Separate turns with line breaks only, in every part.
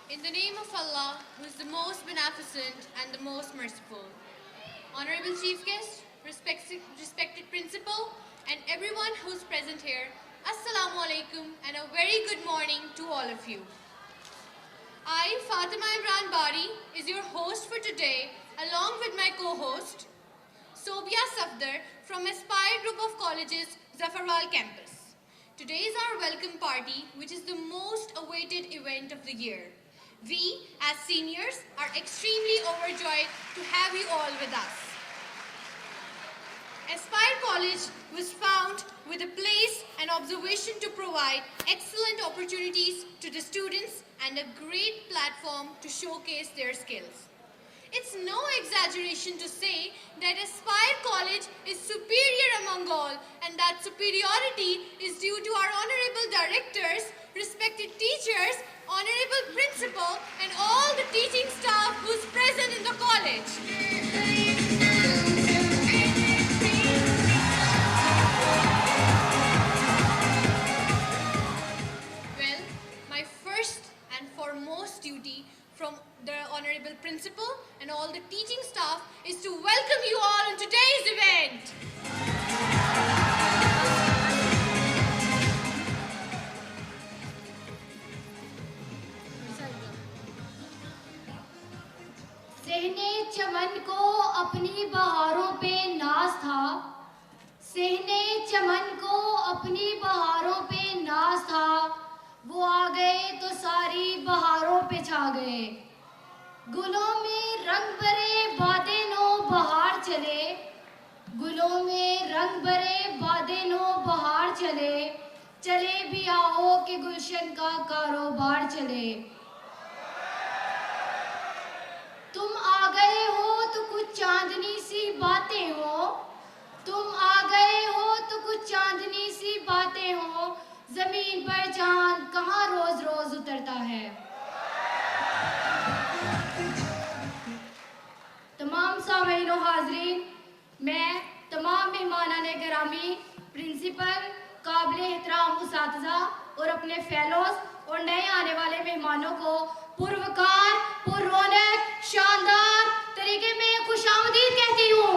In the name of Allah, who is the most beneficent and the most merciful. Honorable Chief Guest, respected Principal, and everyone who's present here, Assalamu alaikum and a very good morning to all of you. I, Fatima Imran Bari, is your host for today, along with my co-host, Sobia Safdar from Aspire Group of Colleges, Zafarwal campus. Today is our welcome party, which is the most awaited event of the year. We, as seniors, are extremely overjoyed to have you all with us. Aspire College was found with a place and observation to provide excellent opportunities to the students and a great platform to showcase their skills. It's no exaggeration to say that Aspire College is superior among all, and that superiority is due to our honorable directors, respected teachers, honorable principal, and all the teaching staff who's present in the college. Well, my first and foremost duty from the honorable principal and all the teaching staff is to welcome you all on today's event.
सहने चमन को अपनी बहारों पे नाज था, सहने चमन को अपनी बहारों पे नाज था, वो आ गए तो सारी बहारों पे छा गए। गुलों में रंग भरे बादे नो बहार चले, गुलों में रंग भरे बादे नो बहार चले, चले भी आओ कि गुलशन का कारोबार चले। तुम आ गए हो तो कुछ चांदनी सी बातें हो, तुम आ गए हो तो कुछ चांदनी सी बातें हो, जमीन पर चांद कहाँ रोज रोज उतरता है। तमाम सामीन और हाजरीन, मैं तमाम मेहमानाने गिरामी, प्रिंसिपल, काबिल एहतराम उसातिज़ा और अपने फेलोज और नए आने वाले मेहमानों को पुरवकार, पुररौनक, शानदार तरीके में खुशामदीद कहती हूँ।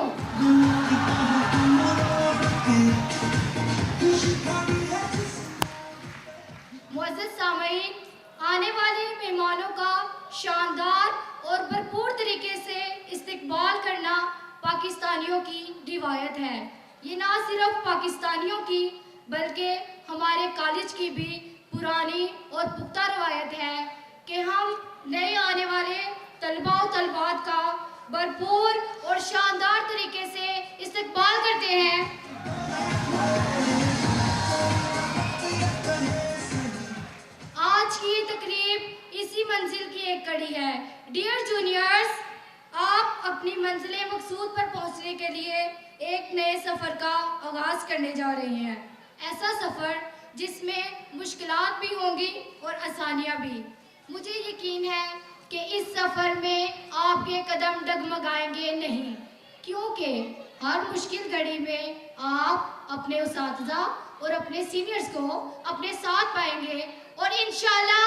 मुअज़्ज़ज़ सामीन, आने वाले मेहमानों का शानदार और भरपूर तरीके से इस्तकबाल करना पाकिस्तानियों की रिवायत है। ये ना सिर्फ पाकिस्तानियों की बल्कि हमारे कॉलेज की भी पुरानी और पुख्ता रवायत है कि हम नए आने वाले तलबा और तलबात का भरपूर और शानदार तरीके से इस्तकबाल करते हैं। आज की तकरीब इसी मंजिल की एक कड़ी है। डियर जूनियर्स, आप अपनी मंजिल मकसूद पर पहुंचने के लिए एक नए सफ़र का आगाज़ करने जा रहे हैं। ऐसा सफ़र जिसमें मुश्किलात भी होंगी और आसानियां भी। मुझे यकीन है कि इस सफ़र में आपके कदम डगमगाएंगे नहीं, क्योंकि हर मुश्किल घड़ी में आप अपने उसातिज़ा और अपने सीनियर्स को अपने साथ पाएंगे और इंशाल्लाह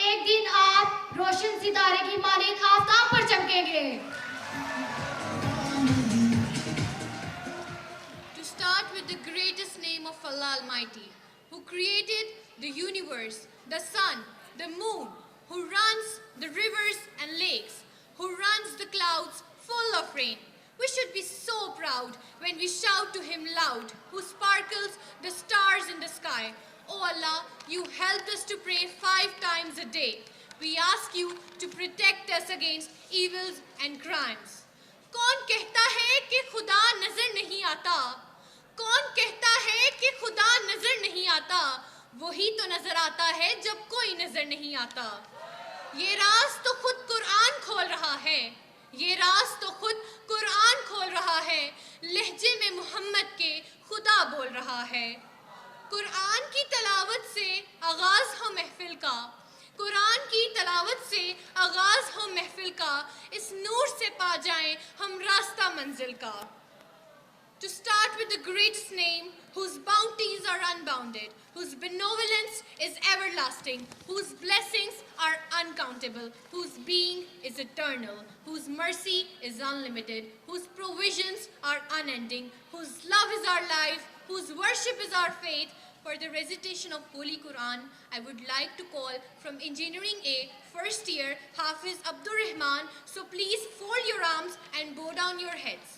एक दिन आप रोशन सितारे की मानिंद आफताब पर चमकेंगे।
To start with the greatest name of Allah Almighty, who created the universe, the sun, the moon, who runs the rivers and lakes, who runs the clouds full of rain. We should be so proud when we shout to him loud, who sparkles the stars in the sky. Oh Allah, you helped us to pray 5 times a day. We ask you to protect us against evils and crimes. कौन कहता है कि खुदा नजर नहीं आता? कौन कहता है कि खुदा नजर नहीं आता? वही तो नजर आता है जब कोई नजर नहीं आता। ये राज तो खुद कुरान खोल रहा है, ये राज तो खुद कुरान खोल रहा है, लहजे में मोहम्मद के खुदा बोल रहा है। कुरान की तलावत से आगाज हो महफिल का, कुरान की तलावत से आगाज हो महफिल का, इस नूर से पा जाएं हम रास्ता मंजिल का। To start with the greatest name, whose bounties are unbounded, whose benevolence is everlasting, whose blessings are uncountable. uncountable, whose being is eternal, whose mercy is unlimited, whose provisions are unending, whose love is our life, whose worship is our faith. For the recitation of Holy Quran, I would like to call from Engineering A, first year, Hafiz Abdur Rahman. So please fold your arms and bow down your heads.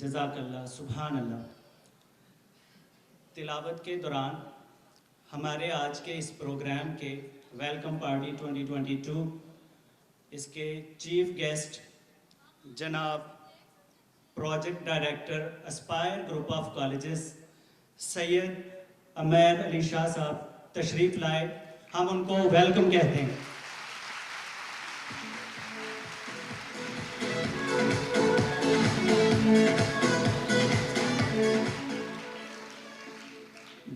जज़ाकल्लाह सुभान अल्लाह। तिलावत के दौरान हमारे आज के इस programme के वेलकम पार्टी 2022 इसके चीफ गेस्ट जनाब project director Aspire group of colleges Syed Amair Ali Shah साहब तशरीफ़ लाए, हम उनको वेलकम कहते हैं।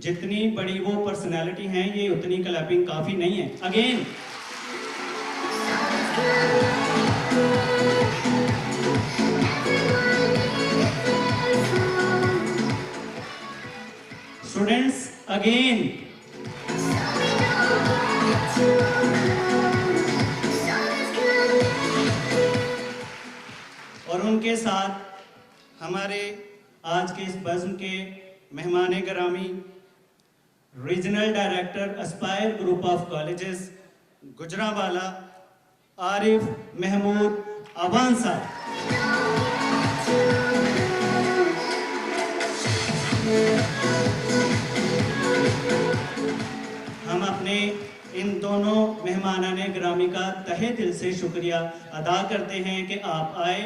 जितनी बड़ी वो पर्सनैलिटी हैं, ये उतनी क्लैपिंग काफ़ी नहीं है। अगेन स्टूडेंट्स अगेन और उनके साथ हमारे आज के इस बज़्म के मेहमान गिरामी regional director Aspire group of colleges Gujranwala Arif Mahmood Awan साहब। हम अपने इन दोनों मेहमानाने ग्रामी का तहे दिल से शुक्रिया अदा करते हैं कि आप आए।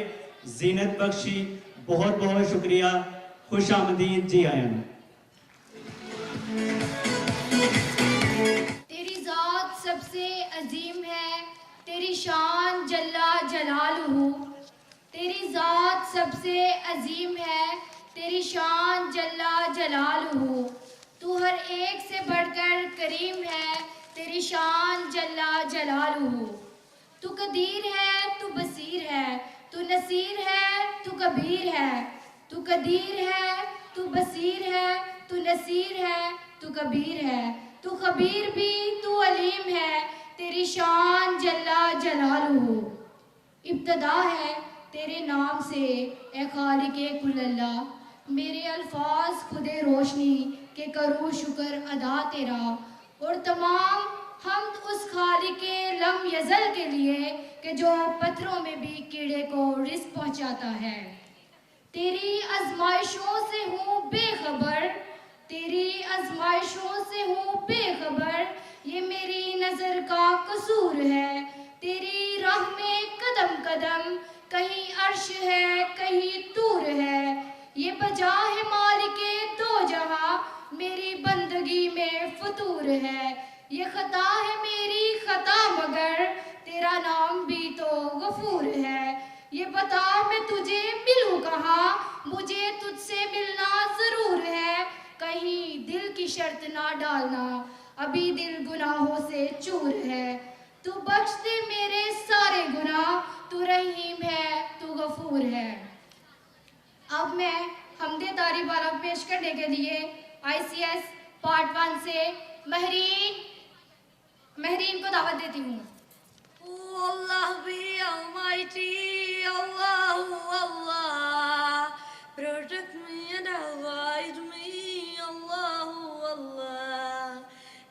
जीनत बख्शी, बहुत बहुत शुक्रिया, खुश आमदीद, जी आयन।
तेरी ज़ात सबसे अजीम है, तेरी शान जल्ला जलालुहू। तेरी ज़ात सबसे अजीम है, तेरी शान जल्ला जलालुहू। तू हर एक से बढ़कर करीम है, तेरी शान जल्ला जलालुहू। तू कदीर है, तू बसीर है, तू नसीर है, तू कबीर है। तू कदीर है, तू बसीर है, तू नसीर है, तू कबीर है। तू खबीर भी, तू अलीम है, तेरी शान जल्ला जलालुहू। इब्तदा है तेरे नाम से ए खालिके कुल अल्लाह। मेरे अल्फाज खुदे रोशनी के करूँ शुक्र अदा तेरा। और तमाम हम उस खालिके लम यज़ल के लिए कि जो पत्थरों में भी कीड़े को रिज़्क़ पहुंचाता है। तेरी आजमाइशों से हूँ बेखबर, तेरी आजमाइशों से हूँ बेखबर। ये मेरी नज़र का कसूर है, तेरी राह में कदम कदम कहीं अर्श है, कहीं तूर है। ये बजा है मालिके दो जहां, मेरी बंदगी में फतूर है। ये खता है मेरी खता मगर तेरा नाम भी तो गफूर है। ये बता मैं तुझे मिलूं कहाँ, मुझे तुझसे मिलना जरूर है। कहीं दिल की शर्त ना डालना, अभी दिल गुनाहों से चूर है। तू बख्श दे मेरे सारे गुनाह, तू रहीम है, तू गफूर है। अब मैं हमदे तारीफ वाला पेश करने के लिए ICS पार्ट 1 से महरीन को दावत देती हूँ।
Oh Allah be Almighty, Allahu Allah, protect me and guide me, Allahu Allah,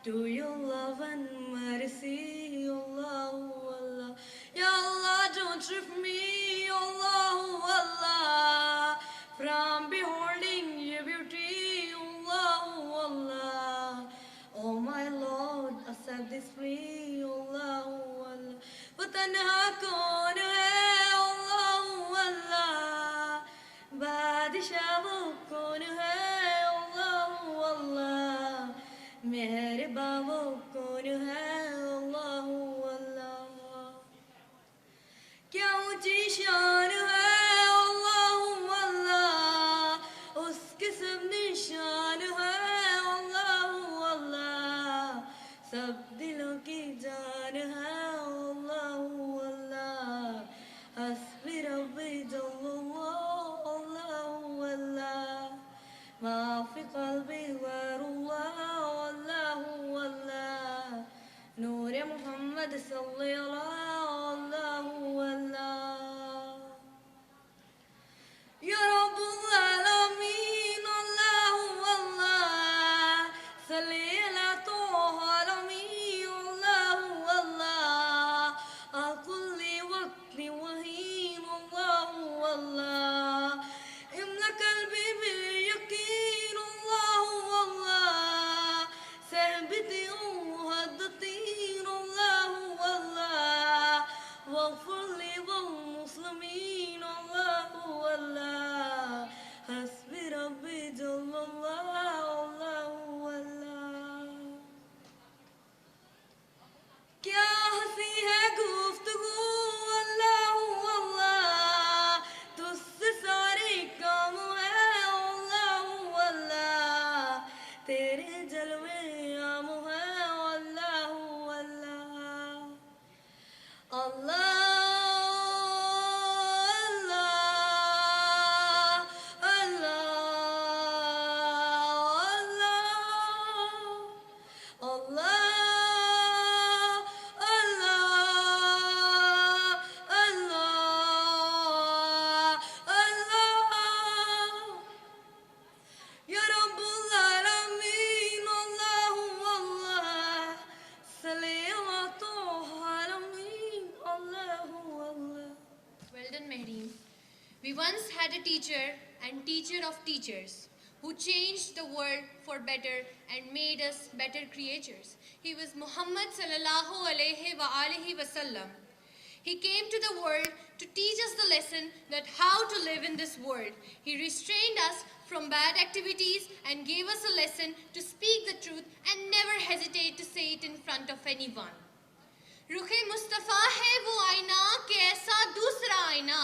to your love and mercy, Allahu Allah. Ya Allah, don't strip me, Allahu Allah, from beholding your beauty, Allahu Allah. Oh my Lord, accept this plea, Allahu Allah. वतन्हा कौन है, अल्लाहु अल्लाह, बादशाह वो कौन है, अल्लाहु अल्लाह, मेहरबान वो कौन है, अल्लाहु अल्लाह। क्या ऊंची शान है, अल्लाहु अल्लाह, उसके सब निशान है, अल्लाहु अल्लाह, सब दिलों की जान है, अल्लाहु अल्लाह। हस्बी रब्बी जल्लल्लाह, अल्लाहु अल्लाह, मा फी क़ल्बी गैरुल्लाह, अल्लाहु अल्लाह, नूर मुहम्मद सल्लल्लाहु, अल्लाहु अल्लाह। या रब्बुल आलमीन, अल्लाहु अल्लाह, सल्ली अला तोहा अमीन, अल्लाहु अल्लाह, अल कुल्ली वक्ति वहीन, अल्लाहु अल्लाह, इम्ला कल्बी बिल यकीन, अल्लाहु अल्लाह, सहबती मुहद्दतीन, अल्लाहु अल्लाह, वग़फ़िर ली वल मुस्लिमीन, अल्लाहु अल्लाह, हस्बी रब्बी जल्लल्लाहु, अल्लाहु अल्लाह। क्या हंसी है गुफ्तगू, अल्लाहु अल्लाह, तुझसे सारे काम है, अल्लाहु अल्लाह, तेरे जलवे आम है, अल्लाहु अल्लाह। अल्लाह
We once had a teacher and teacher of teachers who changed the world for better and made us better creatures. He was Muhammad sallallahu alaihi wa alihi wasallam. He came to the world to teach us the lesson that how to live in this world. He restrained us from bad activities and gave us a lesson to speak the truth and never hesitate to say it in front of anyone. रुखे Mustafa है वो आईना कि ऐसा दूसरा आईना,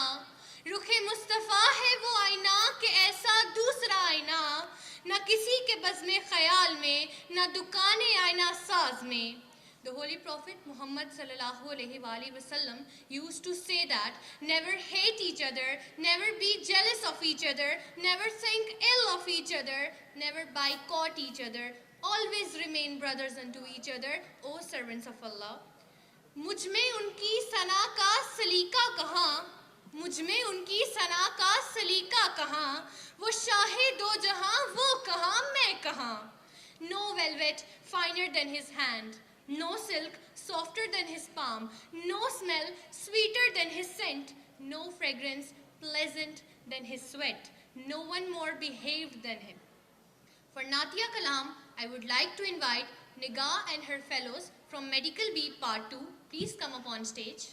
रुखे मुस्तफ़ा है वो आईना कि ऐसा दूसरा आईना, न किसी के बज़्म ख़याल में, न दुकाने आईना साज में. The Holy Prophet Muhammad sallallahu alaihi wasallam used to say that never hate each other, never be jealous of each other, never think ill of each other, never boycott each other, always remain brothers unto each other, O servants of Allah. मुझ में उनकी सना का सलीका कहाँ, मुझ में उनकी सना का सलीका कहाँ, वो शाहे दो जहां वो कहाँ मैं कहाँ. No velvet finer than his hand, no silk softer than his palm, no smell sweeter than his scent, no fragrance pleasant than his sweat, no one more behaved than him. For Natia Kalam, I would like to invite Nigah and her fellows from Medical B Part 2. Please come up on stage.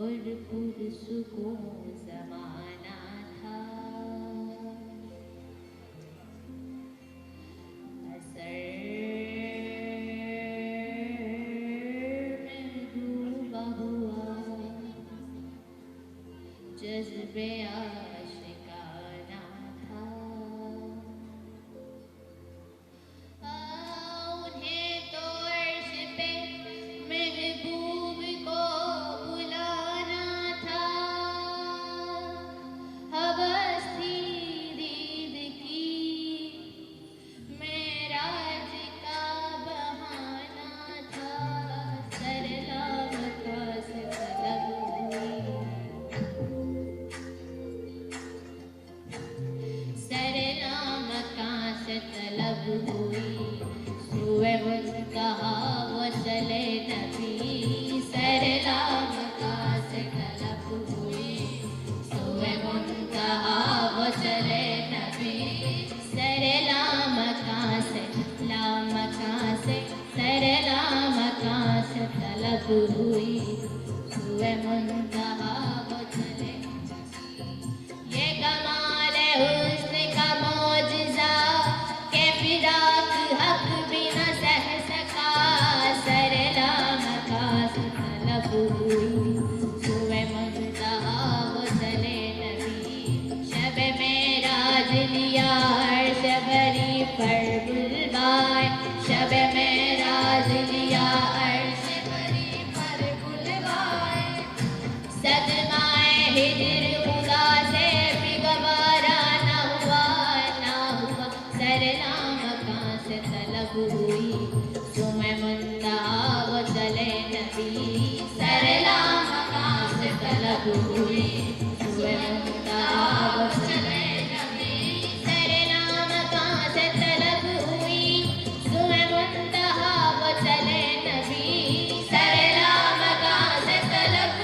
और पुरसुकून ज़माना था, असर में डूबा हुआ जज्बे आशिकाना था. उन्हें तो अर्श पे महबूब को हुई सुए मुंतहा वो चले. ये कमाल है हुस्न का मौजज़ा के फिराक हक भी न सह सका. सरला मकास तलब हुई सुए मुंतहा वो चले नबी. शब मेराज लिया अर्श भरी पर बुलवाए, शब मेराज लिया सदमाए हिजर खुदा से भी गवारा न हुआ, न हुआ. सरला मकां से तलब हुई सुमे मुंतहा वो चले नबी. सरला मकां से तलब हुई सुमे मुंतहा वो चले नबी. सरला मकां से तलब हुई सुमे मुंतहा वो चले नबी. सरला मकां से तलब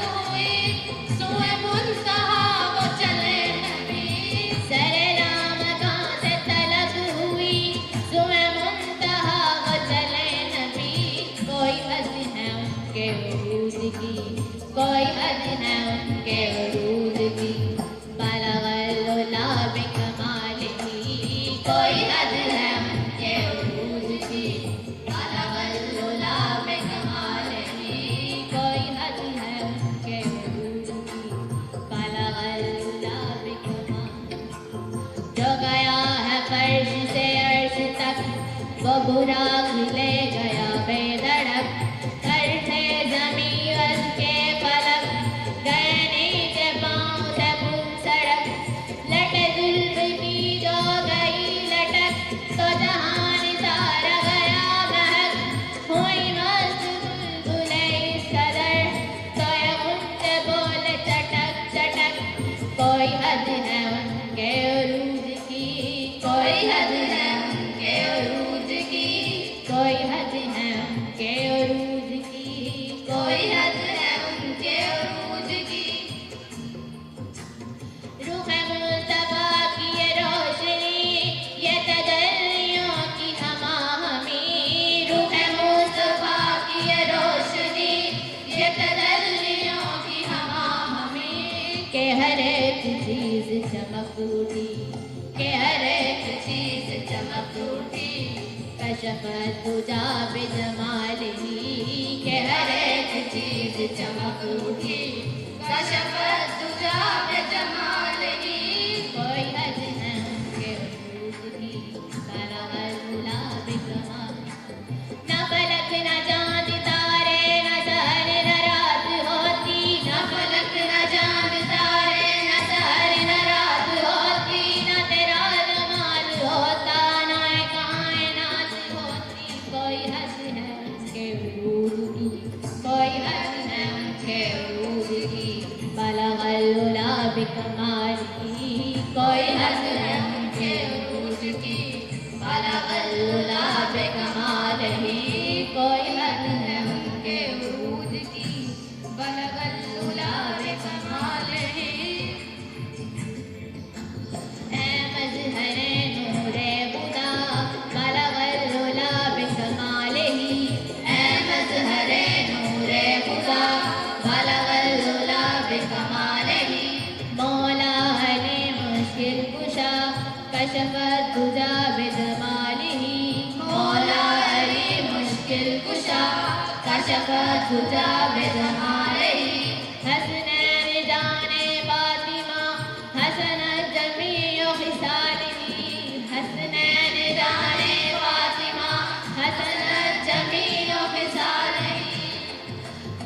कोई हद है उनके उरूज की. बलगल-उला बिकमालिही, कोई हद है उनके उरूज की. बलगल-उला बिकमालिही, कोई हद है उनके उरूज की. बुराक ले गया बेधड़क, करते जमी उसके पलक, गए नीचे पाँव से पुल सड़क, लटे जुल्फ की जो गई लटक, तो जहान सारा गया महक, हुई मस्त बुलबुले इस कदर, तो ये उनसे बोले चटक चटक, कोई हद है उनके उरूज की, कोई हद है उनके उरूज की, कोई हद है उनके उरूज की, कोई हद है उनके उरूज की। रुख मुस्तफा की ये रोशनी, ये तजल्लियों की हमाहमी, रुख मुस्तफा की ये रोशनी, ये तजल्लियों की हमाहमी, के हर एक चीज चमक उठी, के हर एक चीज चमक उठी, कशफत तुझा बिजमालिही, के हर एक चीज चमक उठी, कशफत तुझा बिजमालिही, कोई हद है उनके उरूज की, बलगल उला बिकमाल, न फलक न चाँद तारे, न सहर न रात होती, न फलक न चाँद तारे, न सहर न रात होती, न तेरा जमाल होता, न ये कायनात होती, कोई हद है उनके उरूज की, कोई हद है उनके उरूज की, बलगल उला बिकमालिही, कोई हद है उनके उरूज की, बलगल उला बिकमालिही, कोई हद है उनके उरूज की, बलगल उला बिकमालिही। ऐ मज़हरे नूरे खुदा, बलगल उला बिकमालिही, ऐ मज़हरे नूरे खुदा, बलगल उला बिकमालिही, मौला अली मुश्किल कुशा, कशफत तुझा बिजमालिही, मौला अली मुश्किल कुशा, कशफत तुझा बिजमालिही, हसनैन जाने फातिमा, हसनत जमीउ खिसालिही, हसनैन जाने फातिमा, हसनत जमीउ खिसालिही,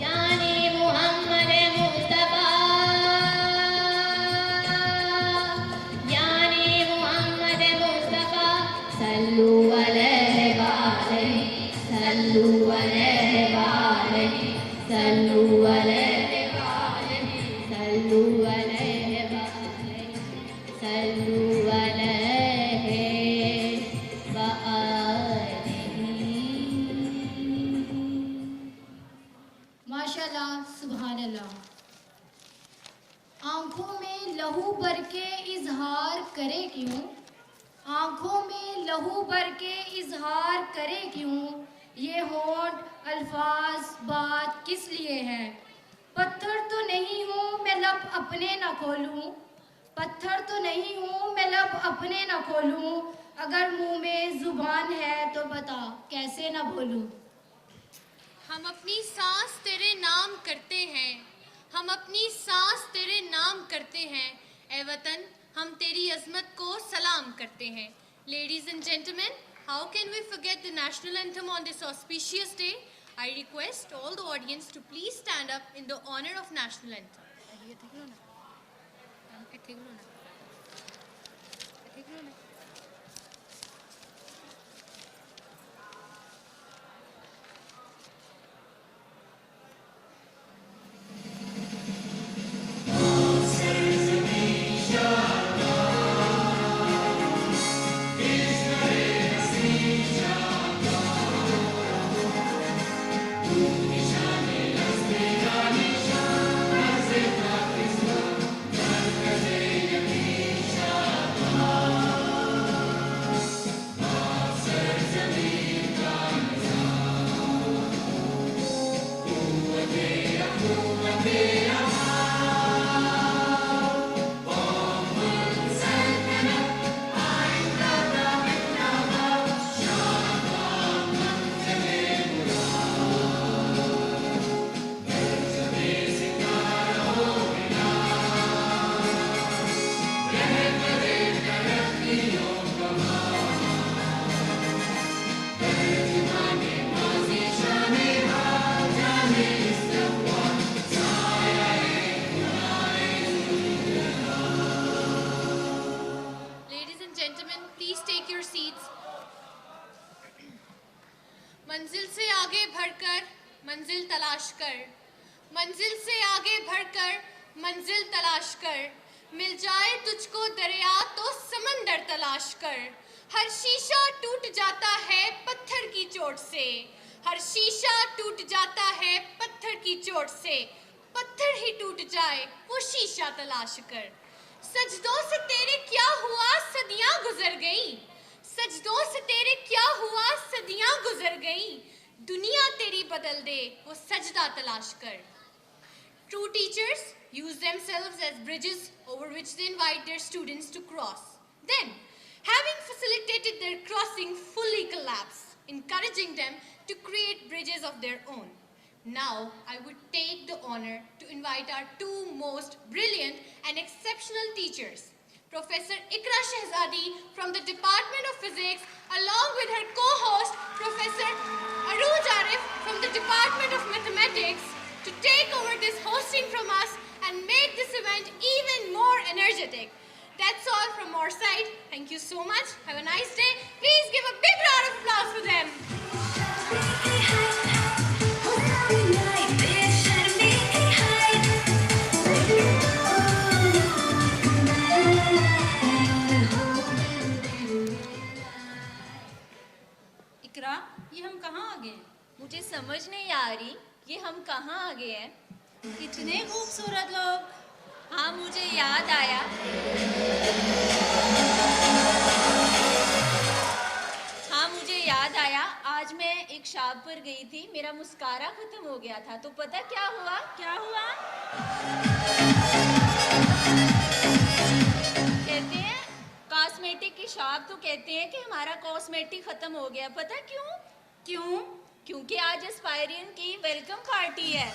यानी मुहम्मद मुस्तफा, यानी मुहम्मद मुस्तफा, सल्लु अलैहि वालैहि, सल्लु अलैहि वालैहि, सल्लु अलैहि वालैहि, सल्लु अलैहि वालैहि, सल्लु अलैहि वालैहि।
माशाल्लाह, सुभान अल्लाह। आंखों में लहू भर के इजहार करे क्यों, आंखों में लहू भर के इजहार करे क्यों, ये होंठ अल्फाज बात किस लिए है, पत्थर तो नहीं हूँ मैं लब अपने न खोलूं, पत्थर तो नहीं हूँ मैं लब अपने न खोलूं, अगर मुंह में जुबान है तो बता कैसे न बोलूं।
हम अपनी सांस तेरे नाम करते हैं, हम अपनी सांस तेरे नाम करते हैं, ए वतन हम तेरी अजमत को सलाम करते हैं। Ladies and gentlemen, how can we forget the national anthem on this auspicious day? I request all the audience to please stand up in the honor of national anthem. Ladies and gentlemen, please take your seats. मंजिल से आगे बढ़कर मंजिल तलाश कर, मंजिल से आगे बढ़कर मंजिल तलाश कर, मिल जाए तुझको दरिया तो समंदर तलाश कर। हर शीशा टूट जाता है पत्थर की चोट से, हर शीशा टूट जाता है पत्थर की चोट से, पत्थर ही टूट जाए वो शीशा तलाश कर। सजदों से तेरे क्या हुआ सदियां गुजर गई, सजदों से तेरे क्या हुआ सदियां गुजर गई, दुनिया तेरी बदल दे वो सजदा तलाश कर। True teachers use themselves as bridges over which they invite their students to cross. Then, having facilitated their crossing, fully collapse, encouraging them to create bridges of their own. Now, I would take the honor to invite our two most brilliant and exceptional teachers, Professor Ikra Shehzadi from the Department of Physics, along with her co-host, Professor Arooj Arif from the Department of Mathematics, to take over this hosting from us and make this event even more energetic. That's all from our side. Thank you so much. Have a nice day. Please give a big round of applause for them.
इकरा, ये हम कहाँ आ गए?
मुझे समझ नहीं आ रही कि हम कहाँ आ गए हैं।
कितने खूबसूरत लोग।
हाँ, मुझे याद आया। हाँ, मुझे याद आया, आज मैं एक शॉप पर गई थी, मेरा मुस्कारा खत्म हो गया था, तो पता क्या हुआ?
क्या हुआ?
कहते हैं कॉस्मेटिक की शॉप तो कहते हैं कि हमारा कॉस्मेटिक खत्म हो गया। पता क्यों?
क्यों?
क्योंकि आज एस्पायरियन की वेलकम पार्टी है।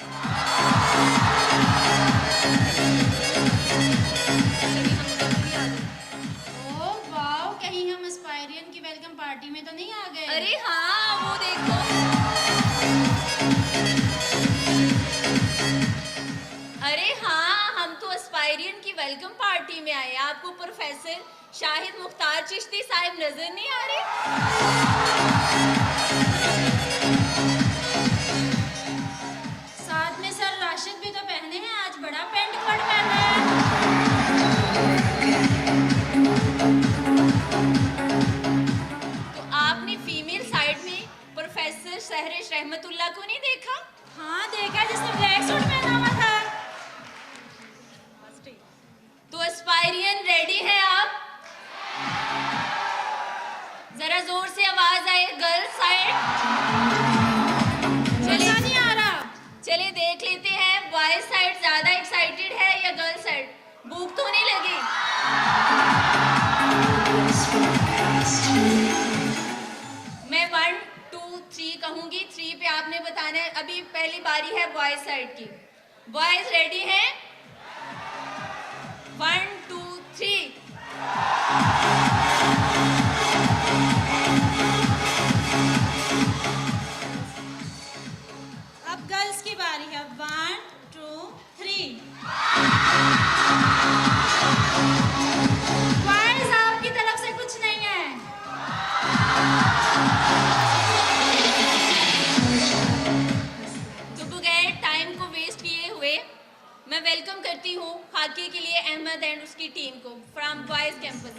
ओह वाओ, कहीं हम एस्पायरियन की वेलकम पार्टी में तो नहीं आ गए?
अरे हाँ, वो देखो। अरे हाँ, हम तो एस्पायरियन की वेलकम पार्टी में आए। आपको प्रोफेसर शाहिद मुख्तार चिश्ती साहब नजर नहीं आ रहे?
साथ में सर राशिद भी तो पहने हैं, आज बड़ा पेंट कोट पहना है।
तो आपने फीमेल साइड में प्रोफेसर सहरिश रहमतुल्लाह को नहीं देखा?
हाँ देखा, जिसने ब्लैक सूट पहना हुआ था।
तो एस्पायरियन रेडी है आप? जरा जोर से आवाज आए, गर्ल साइड।
चलिए, नहीं आ रहा।
चलिए देख लेते हैं, बॉयज साइड ज्यादा एक्साइटेड है या गर्ल साइड? भूख तो नहीं लगी? मैं 1 2 3 कहूंगी, 3 पे आपने बताना है। अभी पहली बारी है बॉयज साइड की। बॉयज रेडी हैं? 1 2 3।
अब गर्ल्स की बारी है। 1 2 3। बॉयज, आपकी तरफ से कुछ नहीं है।
तो बगैर टाइम को वेस्ट किए हुए मैं वेलकम करती हूँ खाकी के लिए अहमद एंड उसकी टीम को फ्रॉम बॉयज कैंपस।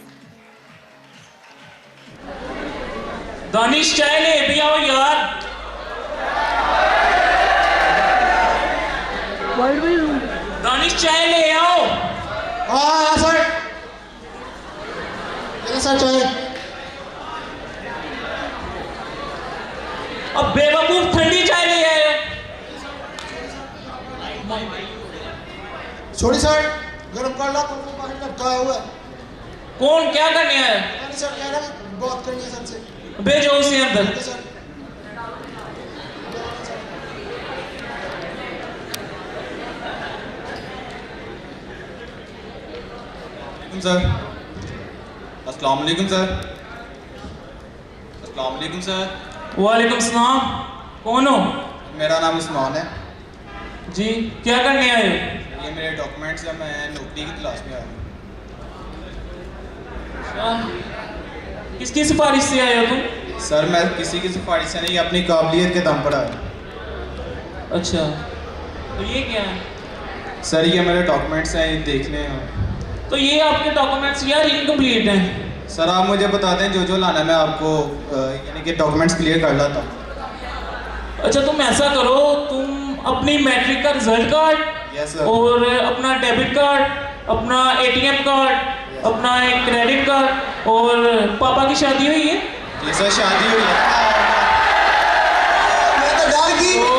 दानिश चाय ले भी आओ यार। दानिश चाय ले आओ।
हाँ सर, सर चाहिए।
अब बेवकूफ ठंडी चाय ले आए।
छोड़ी सर, गर्म कर ला, तुमको पानी लटकाया हुआ है।
कौन क्या करने आया?
मैंने सर कह रहा बात करनी है सबसे।
भेजो उसे अंदर।
सर
सर, अस्सलाम वालेकुम सर। अस्सलाम वालेकुम सर।
वालेकुम सलाम। कौन हो?
मेरा नाम उस्मान है।
जी, क्या करने आए हो?
ये मेरे डॉक्यूमेंट्स हैं, मैं नौकरी की तलाश में आया हूँ।
किसकी सिफारिश से आए हो तुम?
सर मैं किसी की सिफारिश से नहीं, अपनी काबिलियत के दम पर आया हूँ।
अच्छा, तो ये क्या है?
सर ये मेरे डॉक्यूमेंट्स हैं, ये देख लें आप।
तो ये आपके डॉक्यूमेंट्स यार इनकम्प्लीट हैं।
सर आप मुझे बता दें जो लाना है, मैं आपको यानी कि डॉक्यूमेंट्स क्लियर कर लाता हूँ।
अच्छा, तुम ऐसा करो, तुम अपनी मैट्रिक का रिजल्ट कार्ड
यस सर।
और अपना डेबिट कार्ड, अपना एटीएम कार्ड, अपना एक क्रेडिट कार्ड, और पापा की शादी हुई है
जी सर, शादी हुई है।
मैं तो डर गई।
तो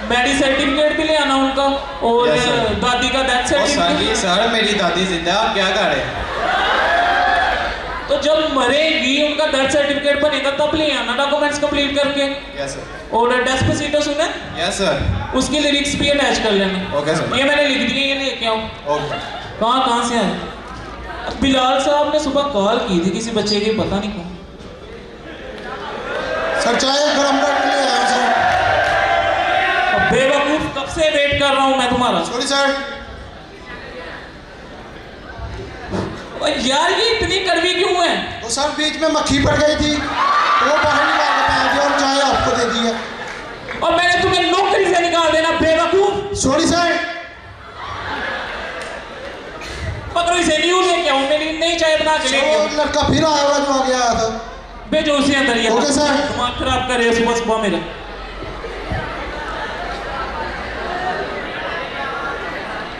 मैरिज सर्टिफिकेट भी ले आना उनका, और
Yes, sir.
दादी का डेथ
और सर
सर्टिफिकेट।
ये सर मेरी दादी जिंदा है, आप क्या कर रहे हैं?
तो जब मरेगी उनका डेथ सर्टिफिकेट बनेगा तब ले आना डॉक्यूमेंट्स कंप्लीट करके।
Yes sir.
और डेस्पोसिटो सुने,
यस सर।
उसकी लिरिक्स भी अटैच कर लेना।
Okay sir.
ये मैंने लिख दिए, ये लेके आओ।
ओके।
कहाँ से आए? बिलाल साहब ने सुबह कॉल की थी किसी बच्चे की, पता नहीं कौन।
सर चाय गरम करके लिए आया हूँ सर।
अब बेवकूफ, कब से वेट कर रहा हूँ मैं तुम्हारा।
Sorry sir.
और यार ये इतनी कड़वी क्यों है?
तो सर बीच में मक्खी पड़ गई थी, तो वो बाहर निकाल के फेंक दी और चाय आपको दे दी है।
और मैंने तुम्हें नौकरी से निकाल देना, बेवकूफ।
Sorry sir.
पकड़ो इसे, न्यूज़ है क्या? मेरी नई चाय बना के लेके आओ।
वो लड़का फिर आया हुआ जो आगे आया था।
भेजो उसे अंदर। ये
ओके सर।
दिमाग खराब कर रहे हो सुबह सुबह मेरा।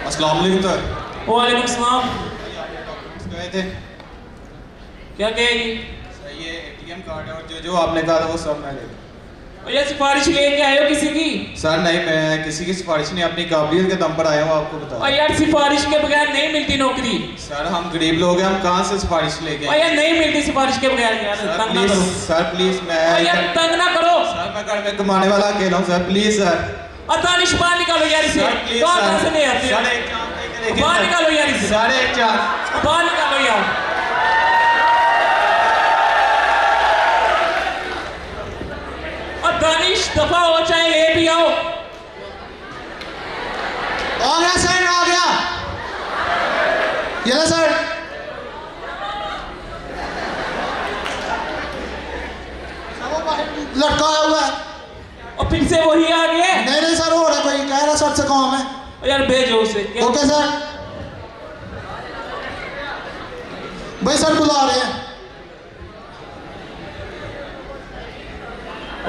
अस्सलाम वालेकुम सर।
वालेकुम सलाम।
गए थे
क्या कहेगी?
सर, ये एटीएम कार्ड है और जो आपने कहा था वो सब मैं ले।
और ये सिफारिश लेके आए हो किसी की?
सर नहीं, मैं किसी की सिफारिश नहीं, अपनी काबिलियत के दम पर आया हूँ, आपको बता।
और यार सिफारिश के बगैर नहीं मिलती नौकरी।
सर हम गरीब लोग हैं, हम कहाँ से सिफारिश लेके
और यार नहीं मिलती सिफारिश के बगैर। यार
सर
तंग ना
प्लीज,
करो।
सर प्लीज मैं
और यार तंग ना करो।
सर मैं घर में कमाने वाला अकेला हूँ सर, प्लीज सर।
और दानिश बाहर निकालो यार इसे।
सर प्लीज
कहाँ से नहीं आते?
सर एक चांस देके देखिए
बाहर
सर।
निकालो यार इसे।
सर एक चांस।
बाहर निकालो यार। और दानिश दफा हो, चाहे ले भी आओ।
आ गया सर, आ गया। ये ले सर। वो बाहर लड़का आया हुआ है।
और फिर से वही आ गया।
नहीं नहीं सर, हो रहा कोई कह रहा सर से काम है।
और यार भेजो उसे। क्या?
Okay sir. भाई सर बुला रहे हैं।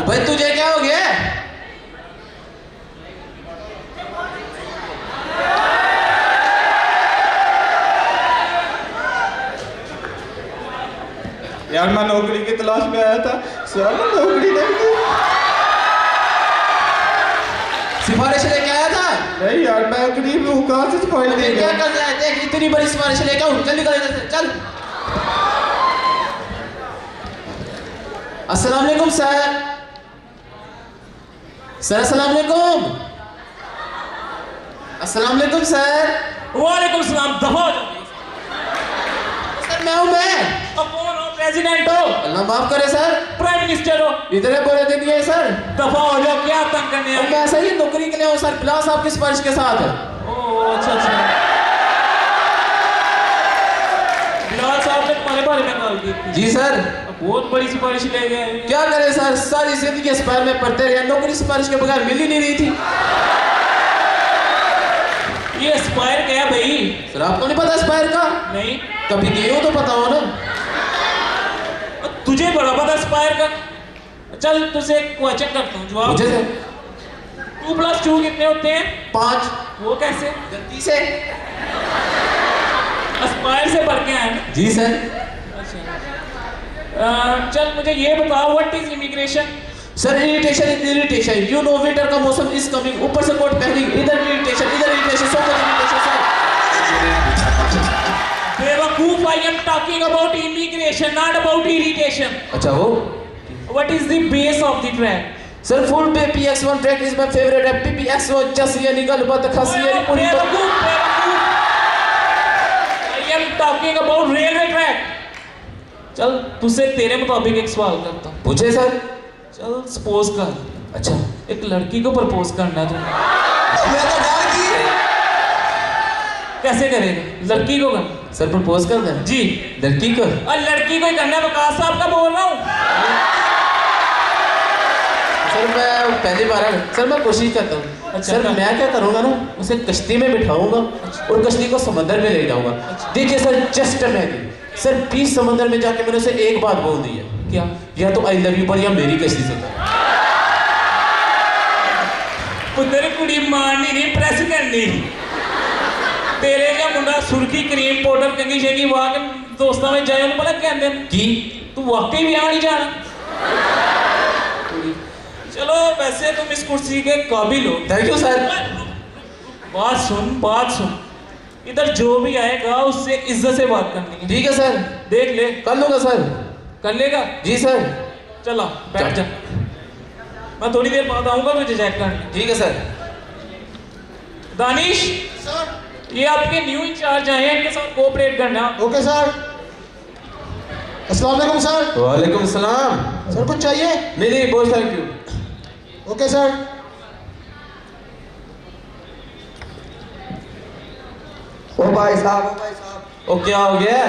भाई तुझे क्या हो गया?
यार मैं नौकरी की तलाश में आया था सर, नौकरी नहीं मिली।
सिफारिश लेके आया था?
नहीं यार मैं गरीब हूँ, कहाँ से सिफारिश
फिर
लेके
क्या
आया?
करना है? देख इतनी बड़ी सिफारिश लेके आऊँ, जल्दी कर इधर से, चल। अस्सलाम वालेकुम सर। सर अस्सलाम वालेकुम। अस्सलाम वालेकुम सर।
वालेकुम सलाम। दफा हो जाओ।
सर मैं हूँ मैं।
अब कौन हो? प्रेसिडेंट हो?
अल्लाह माफ करे सर।
प्राइम मिनिस्टर हो?
इधर बोले दे दिए सर।
दफा हो जाओ, क्या तंग करने
और
आए?
मैं ऐसा ही नौकरी के लिए हूँ सर, बिलाल साहब की सिफारिश के साथ है।
ओह अच्छा अच्छा। बिलाल साहब ने तुम्हारे बारे में कॉल की थी।
जी सर।
बहुत बड़ी सिफारिश ले गए।
क्या करें सर, सारी जिंदगी एस्पायर में पढ़ते रहे, नौकरी सिफारिश के बगैर मिल ही नहीं रही थी।
ये एस्पायर क्या है भाई?
सर आपको नहीं पता एस्पायर का?
नहीं।
कभी गए हो तो पता हो ना।
तुझे बड़ा पता एस्पायर का? चल तुझसे एक क्वेश्चन करता हूँ, जवाब।
मुझे सर
2+2 कितने होते हैं?
5
वो कैसे?
गलती से।
एस्पायर से पढ़ के आए हैं?
जी सर।
अच्छा। चल मुझे ये बताओ, what is immigration?
Sir irritation is irritation, you know winter का मौसम इज कमिंग, ऊपर से कोट पहनी, इधर irritation so much irritation sir.
बेवकूफ, I am talking about immigration, not about irritation.
अच्छा वो
what is the base of the track?
Sir full पे PX1 track is my favourite है, PPX1 जस्ट ये निकल बत खसी ये पूरी।
बेवकूफ, I am talking about railway track. चल तुझसे तेरे मुताबिक एक सवाल करता हूँ।
पूछे सर।
चल सपोज कर,
अच्छा
एक लड़की को प्रपोज करना है तुमने।
मैं तो डर गई।
कैसे करेंगे? लड़की को कर।
सर प्रपोज कर दें?
जी
लड़की को?
और लड़की को ही करना है, वकास साहब का बोल रहा हूँ।
सर मैं पहली बार सर मैं कोशिश करता हूँ।
अच्छा,
सर मैं क्या करूँगा ना, उसे कश्ती में बिठाऊंगा और कश्ती को समंदर में ले जाऊंगा। देखिए सर जस्ट इमेजिन सर 20 समंदर में जाके मैंने उसे एक बात बोल दी है।
क्या?
या तो आई लव यू पर या मेरी कश्ती से उतर।
उधर कुड़ी मारनी नहीं, प्रेस करनी। तेरे का मुंडा सुर्खी क्रीम पाउडर कंगी शेगी वाह के दोस्तों में जाए उन्हें पता कहते हैं
की
तू वाकई भी नहीं जाना। चलो वैसे तुम इस कुर्सी के काबिल हो।
Thank you sir.
बात सुन, इधर जो भी आएगा उससे इज्जत से बात करनी है।
ठीक है सर,
देख ले।
कर लूंगा सर।
कर लेगा?
जी सर।
चला बैठ जा, मैं थोड़ी देर बाद आऊंगा तुझे चेक करने।
ठीक है सर।
दानिश
सर।
ये आपके न्यू इंचार्ज आए हैं, इनके साथ कोऑपरेट करना।
Okay sir. अस्सलाम वालेकुम सर।
वालेकुम सलाम।
सर कुछ चाहिए?
नहीं बहुत थैंक यू।
Okay sir.
ओ भाई साहब
ओ क्या हो गया?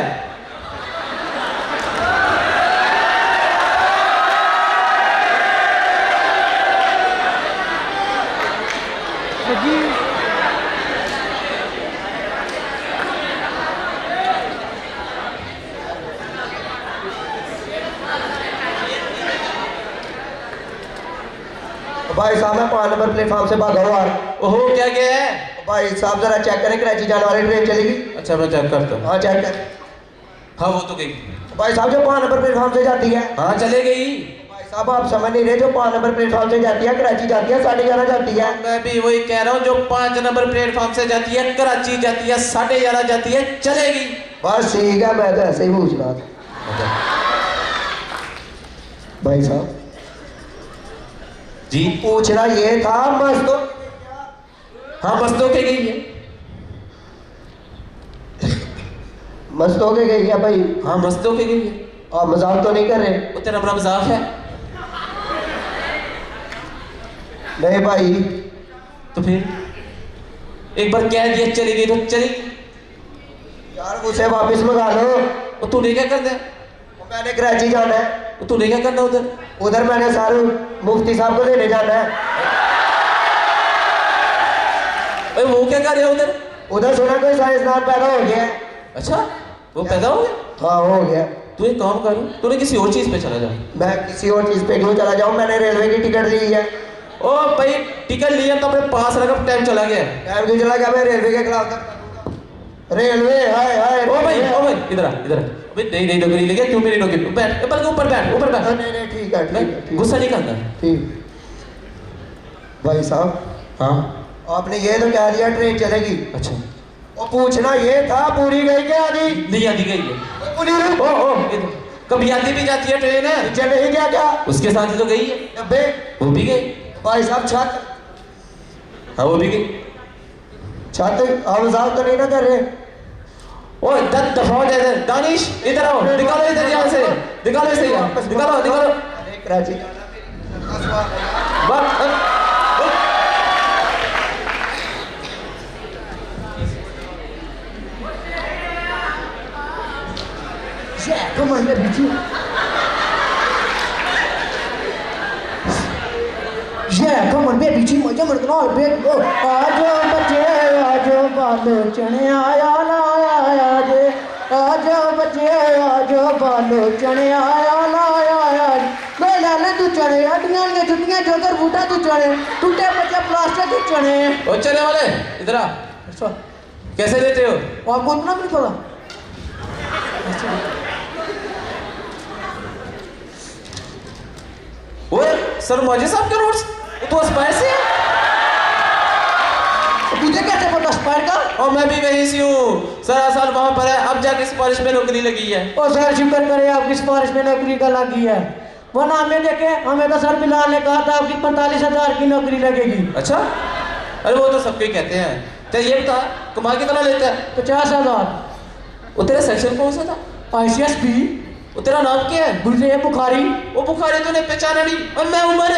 भाई साहब मैं 5 नंबर प्लेटफॉर्म से भागा हुआ।
ओहो क्या है?
भाई साहब जरा चेक करें, कराची जाने वाली ट्रेन चलेगी?
अच्छा मैं चेक करता हूँ।
हाँ चेक कर।
हाँ वो तो गई।
भाई साहब जो 5 नंबर प्लेटफॉर्म से जाती है।
हाँ चले गई।
भाई साहब आप समझ नहीं रहे, जो 5 नंबर प्लेटफॉर्म से जाती है कराची जाती है 11:30 जाती है।
मैं भी वही कह रहा हूँ, जो 5 नंबर प्लेटफॉर्म से जाती है कराची जाती है 11:30 जाती है चलेगी।
बस ठीक है, मैं तो ऐसे ही पूछ रहा था। भाई साहब
जी
पूछना ये था मस्त।
हाँ मस्त होके गई है।
मस्त होके गई है भाई?
हाँ मस्त होके गई है।
आप मजाक तो नहीं कर रहे?
वो तेरा अपना मजाक है?
नहीं भाई।
तो फिर एक बार कह दिया चली गई तो चलेगी।
यार उसे वापस मंगा लो।
और तूने क्या करना है?
मैंने कराची जाना है।
तूने क्या करना उधर?
उधर मैंने सारे मुफ्ती साहब को लेने जाना है।
अरे वो क्या कर रहे हो उधर?
उधर सुना कोई साइंसदान पैदा हो गया है।
अच्छा वो पैदा हो गया?
हाँ हो गया।
तू एक काम कर, तूने किसी और चीज पे चला जा।
मैं किसी और चीज पे क्यों चला जाऊँ? मैंने रेलवे की टिकट ली है।
ओ भाई टिकट लिया तो अपने पास रखा, टाइम चला गया।
टाइम क्यों चला गया? मैं रेलवे के खिलाफ था। रेलवे हाय हाय।
ओ भाई इधर आ इधर। अबे नहीं नौकरी लगी क्यों मेरी नौकरी? बैठ बल्कि ऊपर बैठ ऊपर बैठ।
नहीं ठीक है ठीक है।
गुस्सा नहीं करना।
ठीक। भाई साहब
हाँ
आपने ये तो कह दिया ट्रेन चलेगी।
अच्छा
वो पूछना ये था पूरी गई क्या आधी?
नहीं आधी गई है। ओ इधर कभी आती भी जाती है ट्रेन है।
चले ही क्या?
उसके साथ ही तो गई है।
डब्बे
वो भी गई।
भाई साहब छत।
हाँ वो भी गई।
छत आप मजाक तो नहीं ना कर रहे?
ओ दफा हो जाए दानिश इधर आओ, निकालो इधर यहाँ से, निकालो इसे निकालो निकालो।
कराची कमर में बीची कमर में बीची मजा मरकना बेट को आजो बच्चे आजो बालो चने आया ना आया जे आजो बच्चे आजो बालो चने आया ना आया मैं लाले तू चने अटियां के छुट्टियां जोकर बूटा तू चने टूटे बच्चे प्लास्टिक तू चने।
ओ चने वाले इधर आ। कैसे देते हो?
आपको इतना भी नहीं पता?
ओए सर मौजे साहब के नोट्स तो स्पाइसी है।
तुझे कैसे पता स्पाइर का?
और मैं भी वहीं से हूँ, सारा साल वहाँ पर है, अब जाके सिफारिश में नौकरी लगी है।
और सर शुक्र करे आपकी सिफारिश में नौकरी का लगी है, वरना हमें देखे हमें तो सर बिलाल ने कहा था आपकी 45,000 की नौकरी लगेगी।
अच्छा अरे वो तो सबके कहते हैं। तो ये बता कमा कितना लेता है?
50,000।
वो तेरा सेक्शन कौन सा था?
ICSB।
वो तेरा नाम क्या है?
गुलजे बुखारी।
वो बुखारी तूने पहचाना नहीं? और मैं उमर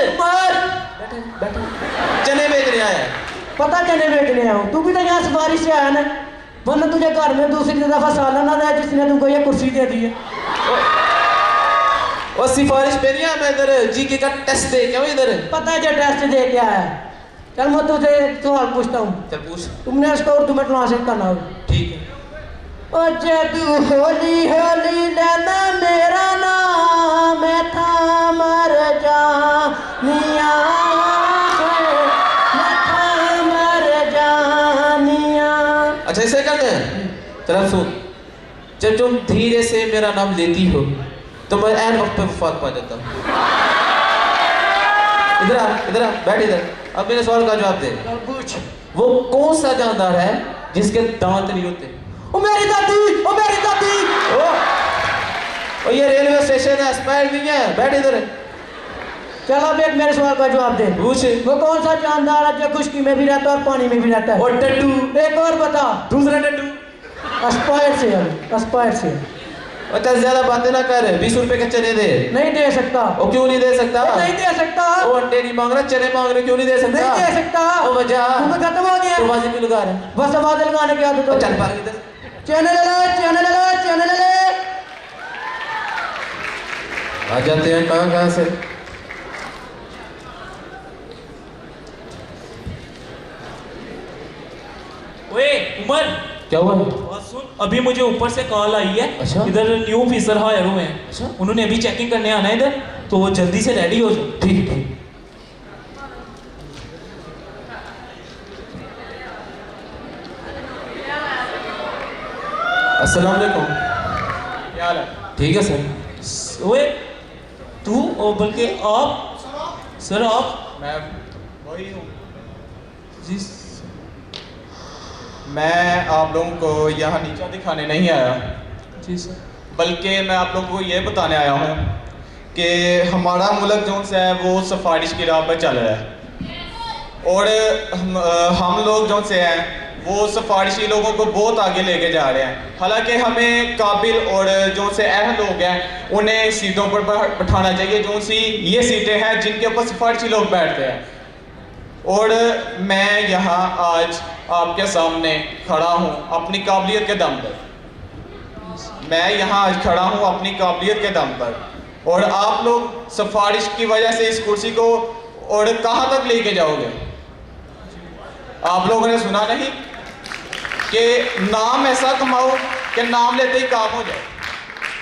बैठे बैठे चने बेचने आया है।
पता चले बेचने आऊँ, तू भी तो यहाँ सिफारिश से आया ना, वरना तुझे घर में दूसरी दफा सालाना था जिसने तुमको ये कुर्सी दे दी है।
और सिफारिश पे नहीं आया, मैं इधर जीके का टेस्ट दे के आऊँ इधर।
पता है जो टेस्ट दे के आया। चल मैं तुझे सवाल पूछता हूँ।
चल पूछ।
तुमने उसको उर्दू में ट्रांसलेट करना होगा।
ठीक है।
ओ जदू होली होली लेना मेरा नाम था मर जानिया, मैं था मर जानिया।
अच्छा ऐसे करते हैं, चल सुन। जब तुम धीरे से मेरा नाम लेती हो तो मैं ऐन वक्त पे वफात पा जाता हूँ। इधर आ, बैठ इधर। अब मेरे सवाल का जवाब दे।
पूछ।
वो कौन सा जानदार है जिसके दांत नहीं होते?
ओ मेरी दादी, ओ मेरी दादी।
ओ ये रेलवे स्टेशन है, अस्पताल नहीं है। बैठ इधर।
चल अब एक मेरे सवाल का जवाब दे।
पूछ।
वो कौन सा जानदार है जो खुश्की में भी रहता है और पानी में भी रहता है?
और टट्टू।
एक और बता।
दूसरा टट्टू।
अस्पायर से है, अस्पायर से।
अच्छा ज्यादा बातें ना कर, 20 रुपए के चने दे।
नहीं दे सकता।
ओ क्यों नहीं दे सकता?
नहीं दे सकता।
ओ अंडे नहीं मांग रहा, चने मांग रहे, क्यों नहीं दे सकता?
नहीं दे सकता।
ओ वजह
तुम्हें खत्म हो गया।
तो आवाज़ क्यों लगा रहा है?
बस आवाज़ लगाने की आदत हो।
चल पार इधर।
चैनल ले लो, चैनल ले लो, चैनल ले ले।
आ जाते हैं कहाँ से।
ओए उमर,
क्या हुआ?
और सुन, अभी मुझे ऊपर से कॉल आई है।
अच्छा।
इधर न्यू ऑफिसर हायर हुए हैं।
अच्छा।
उन्होंने अभी चेकिंग करने आना है इधर, तो वो जल्दी से रेडी हो जाओ।
ठीक ठीक। अस्सलाम वालेकुम।
क्या हाल है?
ठीक है सर।
ओए तू, और बल्कि आप सर, आप
मैं वही हूँ
जी।
मैं आप लोगों को यहाँ नीचा दिखाने नहीं आया,
जी सर।
बल्कि मैं आप लोगों को ये बताने आया हूँ कि हमारा मुल्क जो है वो सिफारिश की राह पर चल रहा है और हम लोग जो से हैं वो सिफारिशी लोगों को बहुत आगे लेके जा रहे हैं। हालांकि हमें काबिल और जो से अहल लोग हैं उन्हें सीटों पर बैठाना चाहिए, जो सी ये सीटें हैं जिनके ऊपर सिफारिशी लोग बैठते हैं। और मैं यहाँ आज आपके सामने खड़ा हूँ अपनी काबिलियत के दम पर। मैं यहाँ आज खड़ा हूँ अपनी काबिलियत के दम पर, और आप लोग सिफारिश की वजह से इस कुर्सी को और कहाँ तक लेके जाओगे? आप लोगों ने सुना नहीं कि नाम ऐसा कमाओ कि नाम लेते ही काम हो जाए,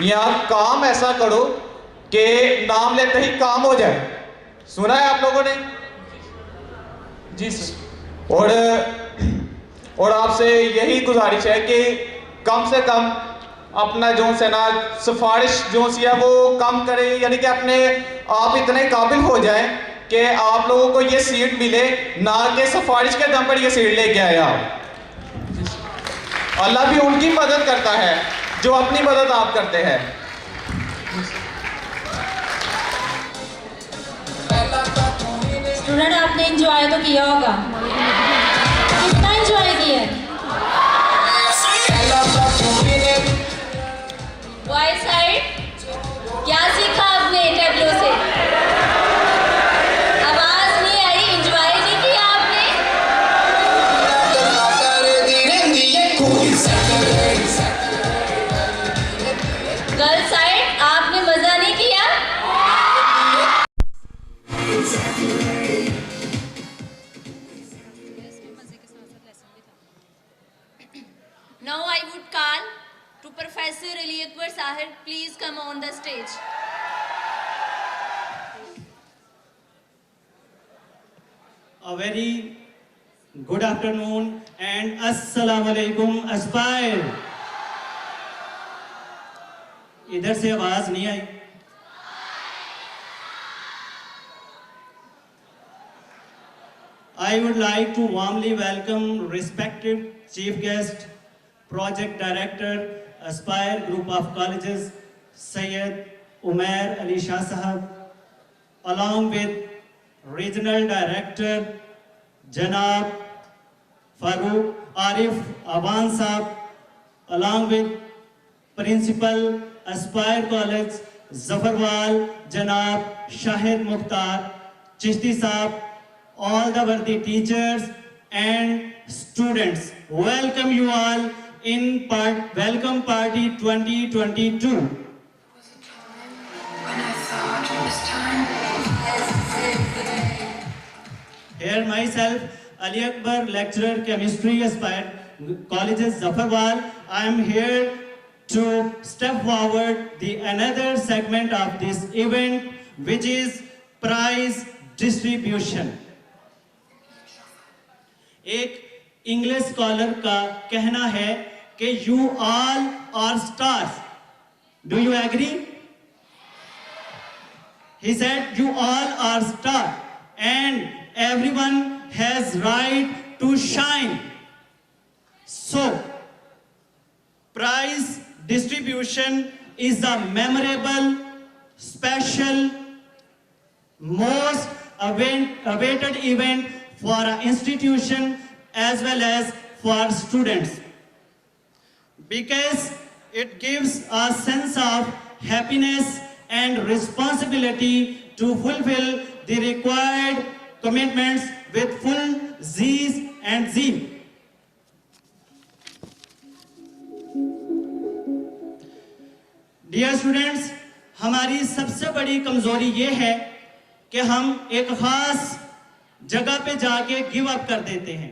या काम ऐसा करो कि नाम लेते ही काम हो जाए। सुना है आप लोगों ने?
जी सर।
और आपसे यही गुजारिश है कि कम से कम अपना जो से ना सिफारिश जो सी है वो कम करें, यानी कि अपने आप इतने काबिल हो जाएं कि आप लोगों को ये सीट मिले, ना कि सिफारिश के दम पर ये सीट लेके आए आप। अल्लाह भी उनकी मदद करता है जो अपनी मदद आप करते हैं।
स्टूडेंट, आपने एंजॉय तो किया होगा, कितना एंजॉय किया?
बॉय साइड, क्या सीखा आपने टैबलो से? आवाज नहीं आई, एंजॉय नहीं किया आपने? गर्ल साइड, आपने मजा नहीं किया? Now I would call to Professor Ali Akbar Sahib, please come on the stage.
A very good afternoon and Assalamu alaikum Aspire. इधर से आवाज नहीं आई। I would like to warmly welcome respected chief guest, project director, Aspire Group of Colleges, Syed Umair Ali Shah Sahab, along with regional director, Janab Farooq Arif Awan Sahab, along with principal, Aspire College, Zafarwal, Janab Shahid Mukhtar Chishti Sahab, all the worthy teachers and students. Welcome you all in Welcome Party 2022. Here myself, Ali Akbar, lecturer, chemistry, aspire, colleges, Zafarwal. I am here to step forward the another segment of this event, which is prize distribution. एक English scholar का कहना है कि you all are stars. Do you agree? He said you all are stars and everyone has right to shine. So, prize distribution is a memorable, special, most awaited event for an institution as well as for students, because it gives a sense of happiness and responsibility to fulfill the required commitments with full zest and zeal. Dear students, हमारी सबसे बड़ी कमजोरी ये है कि हम एक खास जगह पे जाके गिव अप कर देते हैं।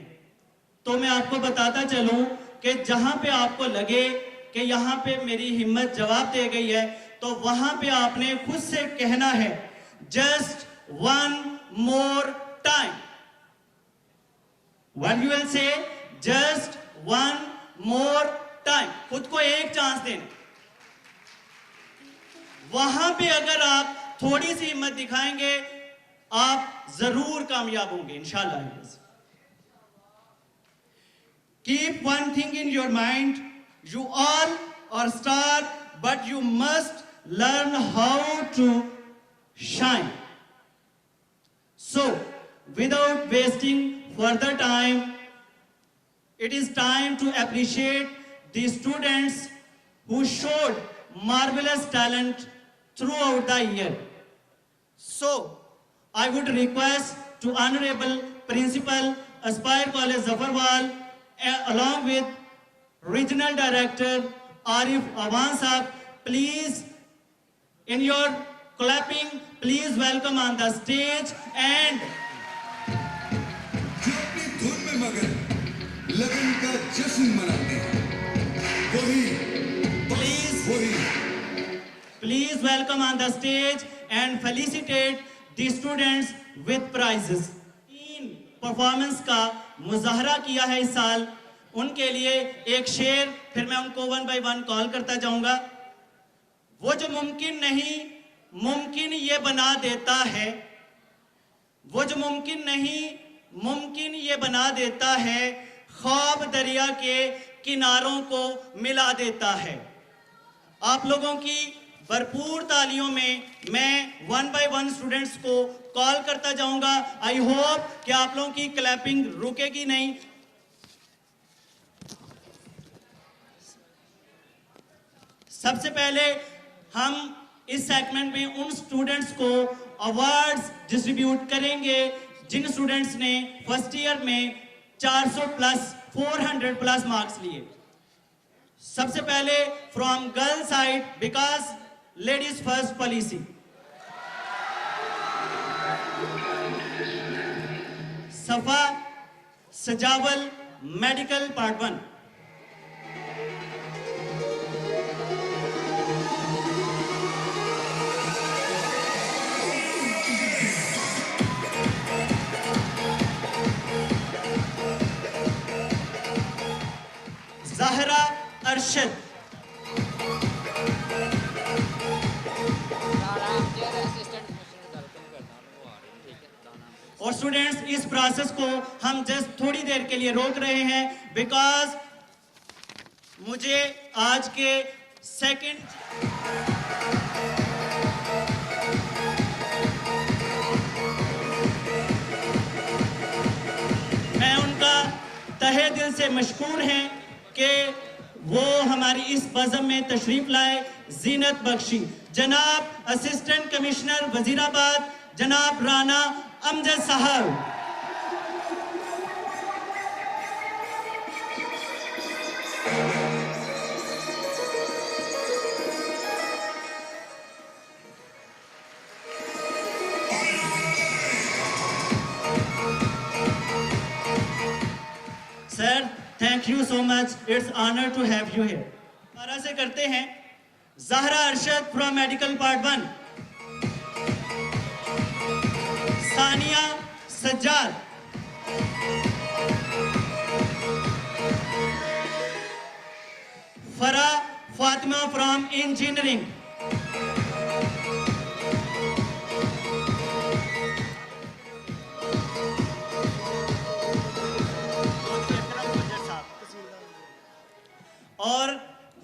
तो मैं आपको बताता चलूं कि जहां पे आपको लगे कि यहाँ पे मेरी हिम्मत जवाब दे गई है, तो वहां पे आपने खुद से कहना है just one more time. What you will say? Just one more time. खुद को एक चांस देना। वहां पे अगर आप थोड़ी सी हिम्मत दिखाएंगे, आप जरूर कामयाब होंगे इंशाल्लाह। Keep one thing in your mind. You all are stars, but you must learn how to shine. So, without wasting further time, it is time to appreciate the students who showed marvelous talent throughout the year. So, I would request to Honorable Principal, Aspire College, Zafarwal, along with Regional Director Arif Awan Sahab, please, in your clapping, please welcome on the stage and
जो अपनी धुन में मगन लगन का जश्न मनाते हैं,
please welcome on the stage and felicitate the students with prizes. तीन परफॉर्मेंस का मुजाहरा किया है इस साल, उनके लिए एक शेर, फिर मैं उनको वन बाय वन कॉल करता जाऊंगा। वो जो मुमकिन नहीं मुमकिन ये बना देता है, वो जो मुमकिन नहीं मुमकिन ये बना देता है, ख्वाब दरिया के किनारों को मिला देता है। आप लोगों की भरपूर तालियों में मैं वन बाय वन स्टूडेंट्स को कॉल करता जाऊंगा। आई होप कि आप लोगों की क्लैपिंग रुकेगी नहीं। सबसे पहले हम इस सेगमेंट में उन स्टूडेंट्स को अवार्ड्स डिस्ट्रीब्यूट करेंगे जिन स्टूडेंट्स ने फर्स्ट ईयर में 400 प्लस 400 प्लस मार्क्स लिए। सबसे पहले from girl side, because ladies first policy, सफा सजावल, मेडिकल पार्ट 1। ज़हरा अरशद, और स्टूडेंट्स इस प्रोसेस को हम जस्ट थोड़ी देर के लिए रोक रहे हैं, बिकॉज मुझे आज के सेकंड मैं उनका तहे दिल से मशकूर हैं कि वो हमारी इस बज़म में तशरीफ लाए। जीनत बख्शी, जनाब असिस्टेंट कमिश्नर वजीराबाद जनाब राना अमजद साहब, sir thank you so much, it's honour to have you here. दोबारा से करते हैं Zahra Arshad from medical part 1, Sania Sajjad, Farah Fatima from engineering, और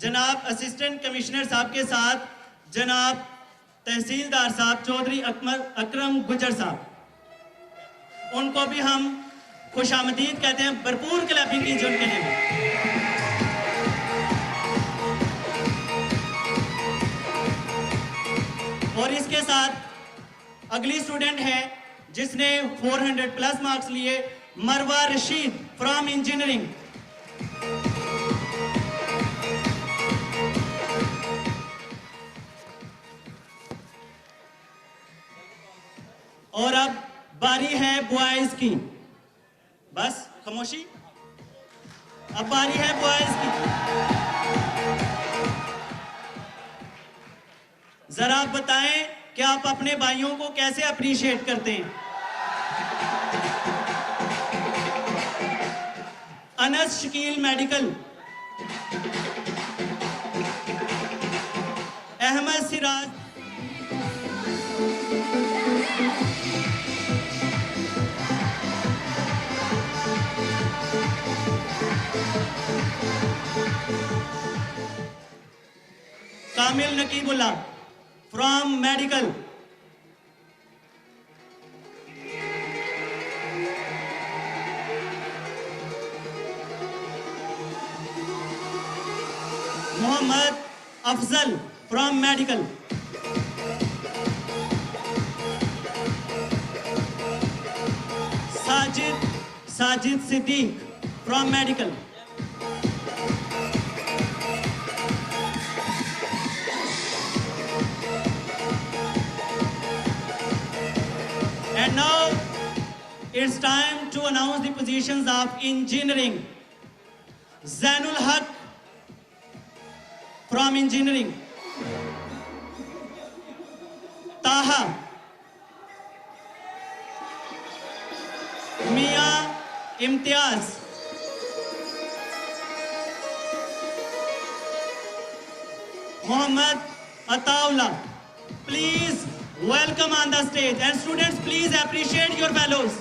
जनाब असिस्टेंट कमिश्नर साहब के साथ जनाब तहसीलदार साहब चौधरी अकरम गुजर साहब, उनको भी हम खुशामदीद कहते हैं। भरपूर क्लैपिंग कीजिए उनके लिए। और इसके साथ अगली स्टूडेंट है जिसने 400 प्लस मार्क्स लिए, मरवा रशीद फ्रॉम इंजीनियरिंग। और अब बारी है बॉयज की। बस खामोशी, अब बारी है बॉयज की। जरा बताएं कि आप अपने भाइयों को कैसे अप्रिशिएट करते हैं। Anas Shakeel medical, Ahmad Siraj, Kamil Naqibullah from medical, Mohammad Afzal from medical, Sajid Siddique from medical, and now it's time to announce the positions of engineering. Zainul Haq from engineering, Taha, Mia Imtiaz, Mohammad Ataullah. Please welcome on the stage, and students please appreciate your fellows.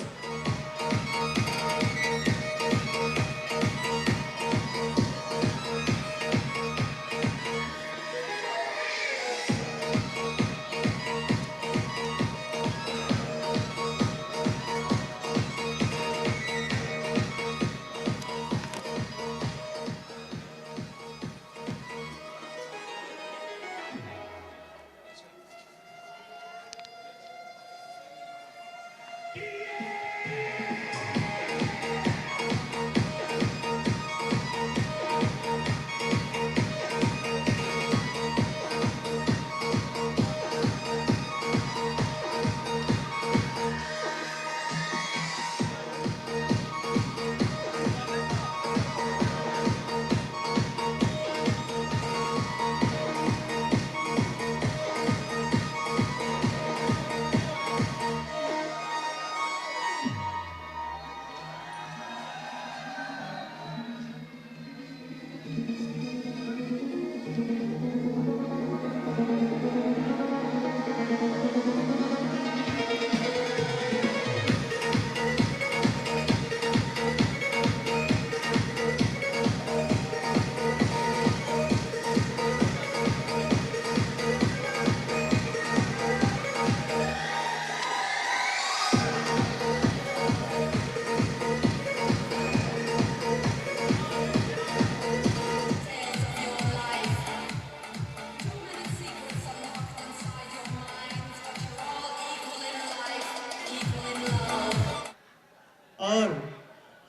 और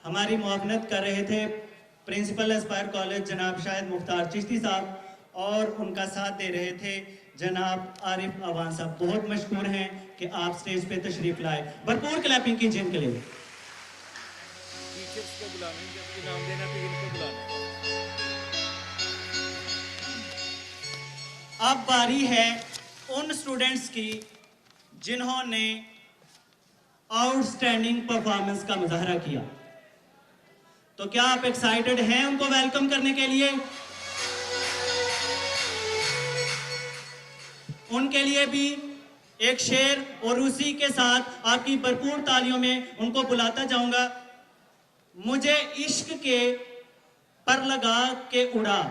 हमारी मुआवनत कर रहे थे principal Aspire college जनाब शाहिद मुख्तार चिश्ती साहब, और उनका साथ दे रहे थे जनाब आरिफ अवान साहब। बहुत मशकूर हैं कि आप स्टेज पे तशरीफ लाए। भरपूर क्लैपिंग कीजिए इनके लिए।
टीचर्स को बुलाना है, जब इनाम देना तो इनको बुलाना है।
अब बारी है उन स्टूडेंट्स की जिन्होंने आउटस्टैंडिंग परफॉर्मेंस का मुजाहरा किया। तो क्या आप एक्साइटेड हैं उनको वेलकम करने के लिए? उनके लिए भी एक शेर और उसी के साथ आपकी भरपूर तालियों में उनको बुलाता जाऊंगा। मुझे इश्क के पर लगा के उड़ा,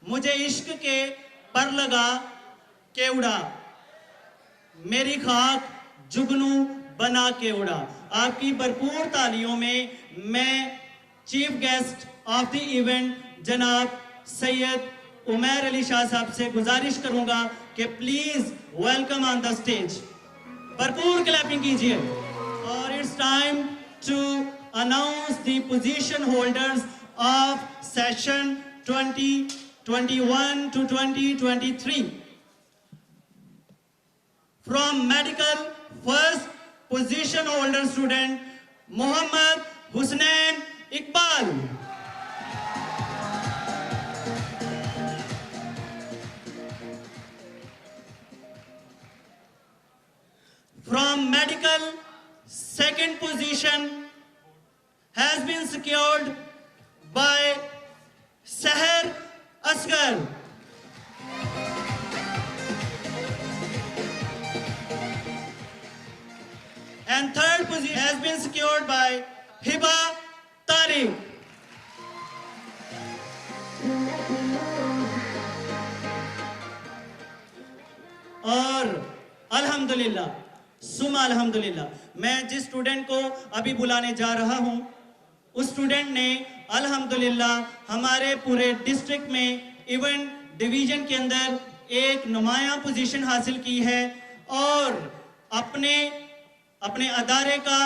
मुझे इश्क के पर लगा के उड़ा, मेरी खाक जुगनू बना के उड़ा। आपकी भरपूर तालियों में मैं chief guest of the event जनाब सैयद उमैर अली शाह साहब से गुजारिश करूंगा कि please welcome on the stage. भरपूर क्लैपिंग कीजिए। और it's time to announce the position holders of session 2021 to 2023 from medical first position holder student Mohammad Husnain Iqbal. From medical second position has been secured by Seher Asghar. And third position has been secured by Hiba Tariq. और अल्हम्दुलिल्लाह सुमा अल्हम्दुलिल्लाह, मैं जिस student को अभी बुलाने जा रहा हूं उस स्टूडेंट ने अल्हम्दुलिल्लाह हमारे पूरे डिस्ट्रिक्ट में इवेंट डिवीजन के अंदर एक नुमायां पोजीशन हासिल की है और अपने अदारे का,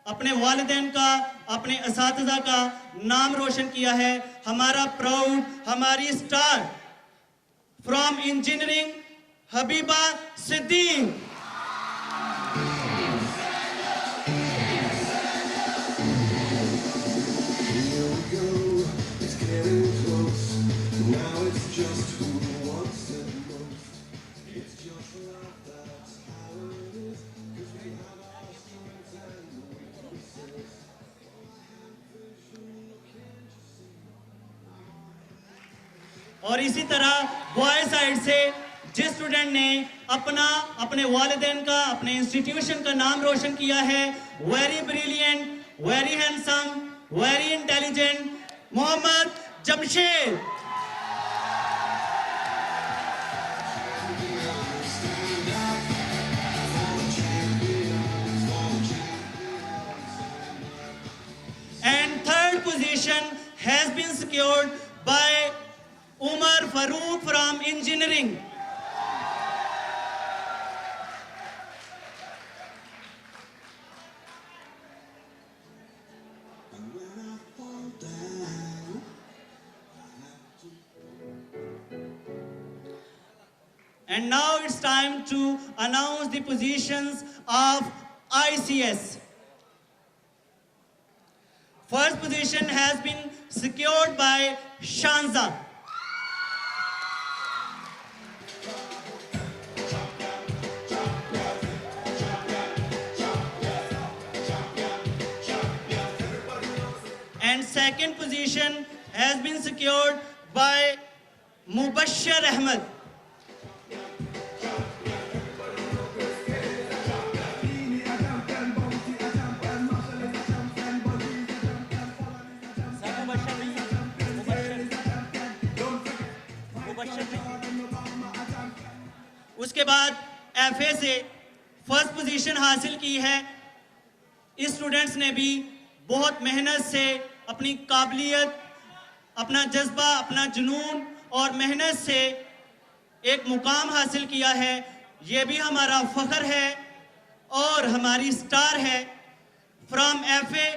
अपने वालिदैन का, अपने असातिज़ा का नाम रोशन किया है। हमारा प्राउड, हमारी star from engineering Habiba Siddiq. और इसी तरह बॉय साइड से जिस स्टूडेंट ने अपने वालिदैन का, अपने इंस्टीट्यूशन का नाम रोशन किया है, very brilliant, very handsome, very intelligent, Mohammad Jamshed. And third position has been secured by Umar Farooq from engineering. And now it's time to announce the positions of ICS. First position has been secured by Shanza. And second position has been secured by Mubashshir Ahmed. उसके बाद FA से first position हासिल की है। इस students ने भी बहुत मेहनत से अपनी काबिलियत, अपना जज्बा, अपना जुनून और मेहनत से एक मुकाम हासिल किया है। ये भी हमारा फख्र है और हमारी स्टार है। फ्रॉम एफए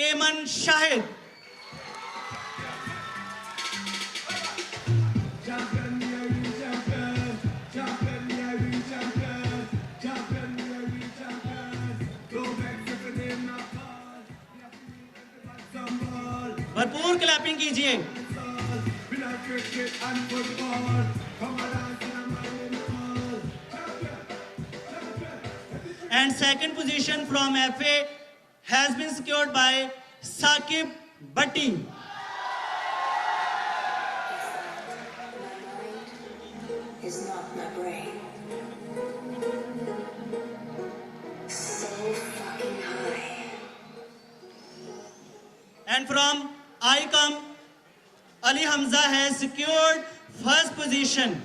एमन शाहिद। भरपूर क्लैपिंग कीजिए। And second position from FA has been secured by Saqib Bhatti.
Is not my brain. So fucking high.
And from ICOM, Ali Hamza has secured first position.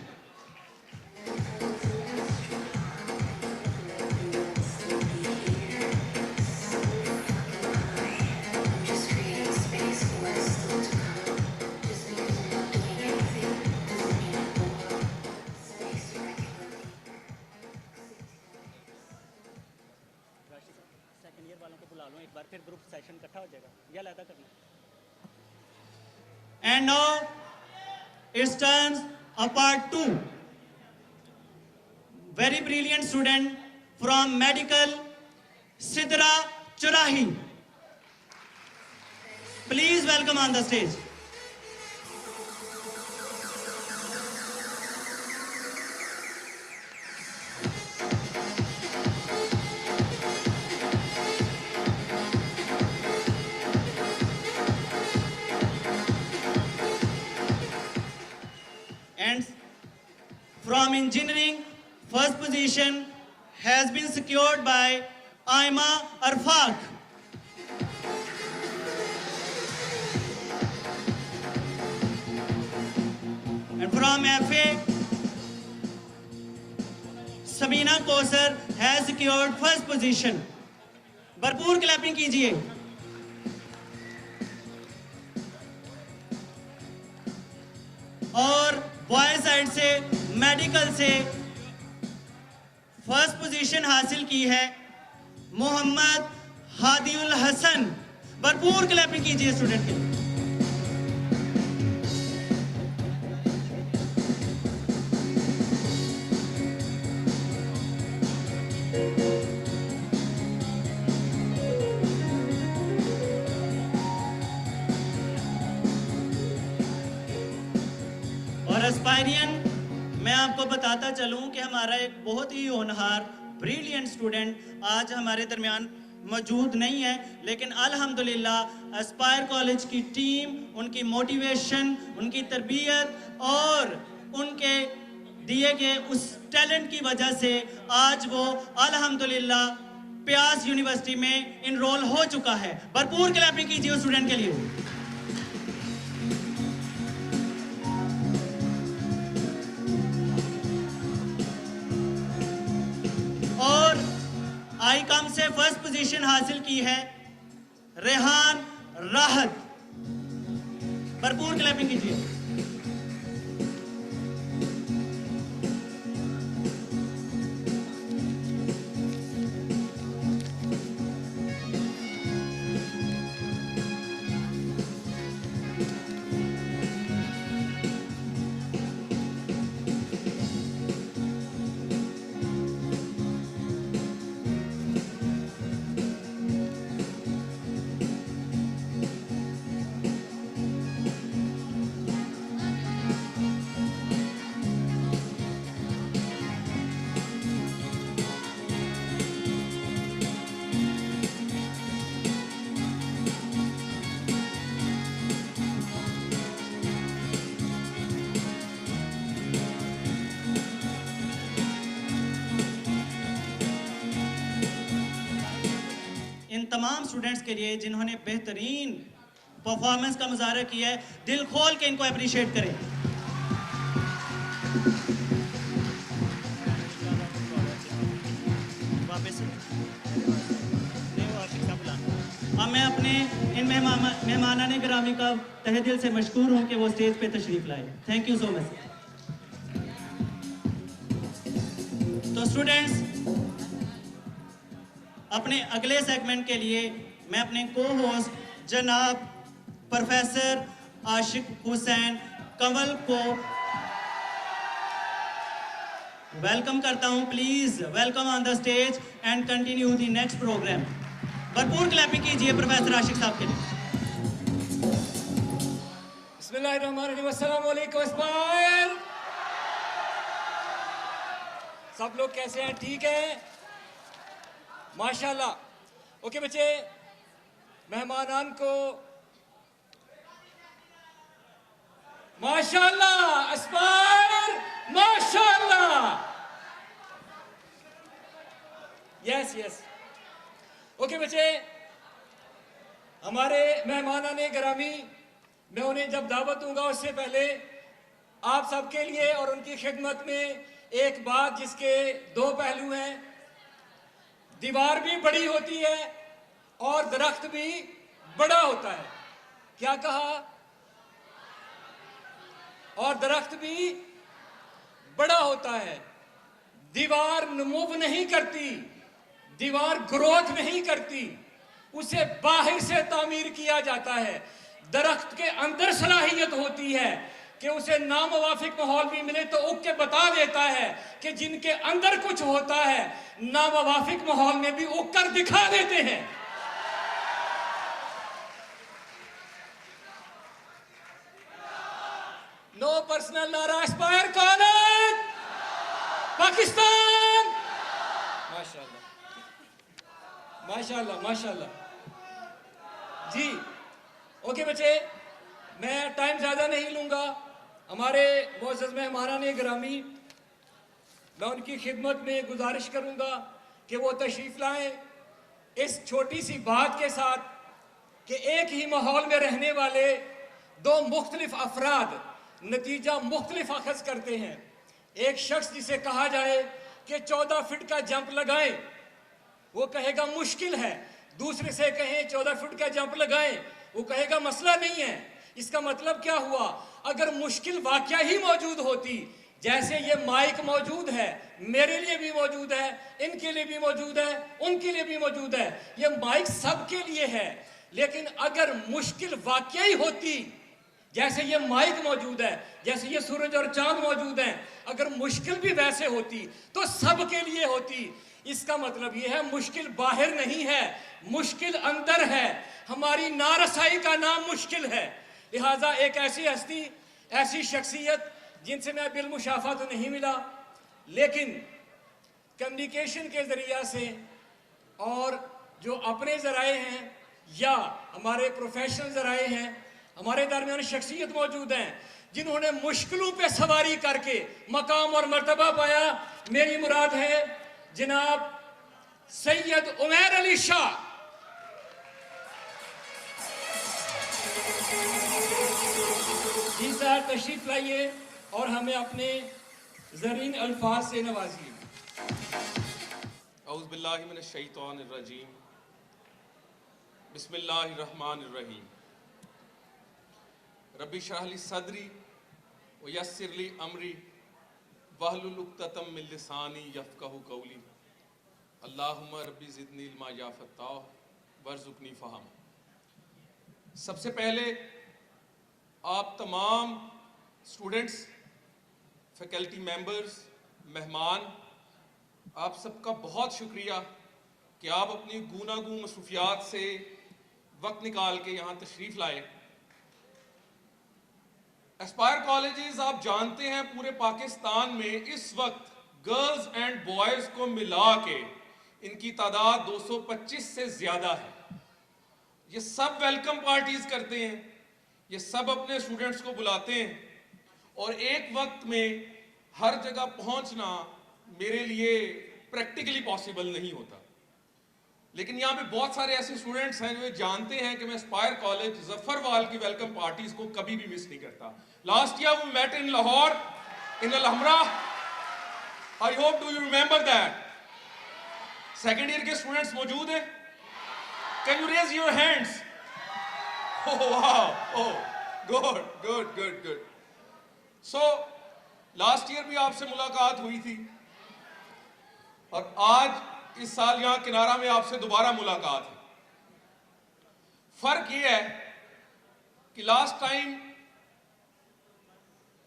And now it's turns of part 2. Very brilliant student from medical, Sidra Churahi. Please welcome on the stage. And from engineering, first position has been secured by Aima Arfaq. And from FA, Sabina Kosar has secured first position. भरपूर clapping कीजिए। और boy side से medical से first position हासिल की है मोहम्मद हादीउल हसन। भरपूर clapping कीजिए स्टूडेंट के लिए। और एस्पायरियन, मैं आपको बताता चलूं कि हमारा एक बहुत ही होनहार ब्रिलियंट स्टूडेंट आज हमारे दरमियान मौजूद नहीं है, लेकिन अल्हम्दुलिल्लाह एस्पायर कॉलेज की टीम, उनकी मोटिवेशन, उनकी तरबियत और उनके दिए गए उस टैलेंट की वजह से आज वो अल्हम्दुलिल्लाह प्यास यूनिवर्सिटी में इनरोल हो चुका है। भरपूर क्लैपिंग कीजिए उस स्टूडेंट के लिए। और आईकॉम से फर्स्ट पोजीशन हासिल की है रेहान राहत। भरपूर क्लैपिंग कीजिए। इन तमाम स्टूडेंट्स के लिए जिन्होंने बेहतरीन परफॉर्मेंस का मुजाहरा किया है, दिल खोल के इनको अप्रिशिएट करें। वापस अब मैं अपने इन मेहमानाने गिरामी का तहे दिल से मशकूर हूं कि वो स्टेज पे तशरीफ लाए। Thank you so much. तो स्टूडेंट्स, अपने अगले सेगमेंट के लिए मैं अपने को होस्ट जनाब प्रोफेसर आशिक हुसैन कंवल को वेलकम करता हूं। Please welcome on the stage and continue the next programme. भरपूर क्लैपिंग कीजिए प्रोफेसर आशिक साहब के लिए।
बिस्मिल्लाहिर्रहमानिर्रहीम, अस्सलाम वालेकुम अस्पायर। सब लोग कैसे हैं? ठीक है, माशाल्लाह। ओके बच्चे, मेहमानान को माशाल्लाह, अस्पायर माशाल्लाह। Yes yes. ओके बच्चे, हमारे मेहमानान गिरामी, मैं उन्हें जब दावत दूंगा उससे पहले आप सबके लिए और उनकी खिदमत में एक बात जिसके दो पहलू हैं। दीवार भी बड़ी होती है और दरख्त भी बड़ा होता है। क्या कहा? और दरख्त भी बड़ा होता है। दीवार नमूव नहीं करती, दीवार ग्रोथ नहीं करती, उसे बाहर से तामीर किया जाता है। दरख्त के अंदर सलाहियत होती है कि उसे नामुवाफिक माहौल भी मिले तो उग के बता देता है कि जिनके अंदर कुछ होता है नामुवाफिक माहौल में भी उग कर दिखा देते हैं। नो पर्सनल नारा, एस्पायर कॉलेज पाकिस्तान। माशाल्लाह माशाल्लाह माशाल्लाह जी। ओके बच्चे, मैं टाइम ज़्यादा नहीं लूँगा। हमारे मुअज़्ज़ज़ मेहमानान गिरामी, मैं उनकी खिदमत में गुजारिश करूँगा कि वो तशरीफ़ लाएँ इस छोटी सी बात के साथ कि एक ही माहौल में रहने वाले दो मुख्तलिफ अफराद नतीजा मुख्तलिफ अखज़ करते हैं। एक शख्स जिसे कहा जाए कि 14 फीट का जंप लगाएं, वो कहेगा मुश्किल है। दूसरे से कहें 14 फीट का जंप लगाएं, वो कहेगा मसला नहीं है। इसका मतलब क्या हुआ? अगर मुश्किल वाकया ही मौजूद होती, जैसे ये माइक मौजूद है, मेरे लिए भी मौजूद है, इनके लिए भी मौजूद है, उनके लिए भी मौजूद है, ये माइक सबके लिए है। लेकिन अगर मुश्किल वाकया ही होती, जैसे ये माइक मौजूद है, जैसे ये सूरज और चांद मौजूद हैं, अगर मुश्किल भी वैसे होती तो सबके लिए होती। इसका मतलब ये है मुश्किल बाहर नहीं है, मुश्किल अंदर है। हमारी नारसाई का नाम मुश्किल है। लिहाजा एक ऐसी हस्ती, ऐसी शख्सियत जिनसे मैं बिलमुशाफा तो नहीं मिला, लेकिन कम्युनिकेशन के ज़रिया से और जो अपने ज़राए हैं या हमारे प्रोफेशनल ज़राए हैं, हमारे दरमियान शख्सियत मौजूद हैं जिन्होंने मुश्किलों पे सवारी करके मकाम और मर्तबा पाया। मेरी मुराद है जनाब सैयद उमैर अली शाह। जी सर, तशरीफ लाइए और हमें अपने ज़रीन अल्फाज से नवाजिए।
औज़ु बिल्लाहि मिनश शैतानिर रजीम, बिस्मिल्लाहिर्रहमानिर्रहीम। रब्बि इश्रह ली सदरी व यस्सिर ली अमरी वहलुल उक़्दतम मिन लिसानी यफ़क़हू क़ौली। अल्लाहुम्मा रब्बी ज़िदनी इल्मा या फ़त्ताह वरज़ुक़नी फ़हम। सबसे पहले आप तमाम स्टूडेंट्स, फैकल्टी मेंबर्स, मेहमान, आप सबका बहुत शुक्रिया कि आप अपनी गूनागूं मसरूफियात से वक्त निकाल के यहाँ तशरीफ़ लाए। एस्पायर कॉलेजेस आप जानते हैं पूरे पाकिस्तान में इस वक्त गर्ल्स एंड बॉयज़ को मिला के इनकी तादाद 225 से ज़्यादा है। ये सब वेलकम पार्टीज़ करते हैं, ये सब अपने स्टूडेंट्स को बुलाते हैं और एक वक्त में हर जगह पहुंचना मेरे लिए प्रैक्टिकली पॉसिबल नहीं होता। लेकिन यहाँ पे बहुत सारे ऐसे स्टूडेंट्स हैं जो जानते हैं कि मैं एस्पायर कॉलेज जफरवाल की वेलकम पार्टीज को कभी भी मिस नहीं करता। Last year we met in Lahore in Al Hamra. I hope do you remember that. Second year के स्टूडेंट्स मौजूद हैं? Can you raise your hands? Oh वाह, oh good good good good. So last year भी आपसे मुलाकात हुई थी और आज इस साल यहां किनारा में आपसे दोबारा मुलाकात है। फर्क ये है कि last time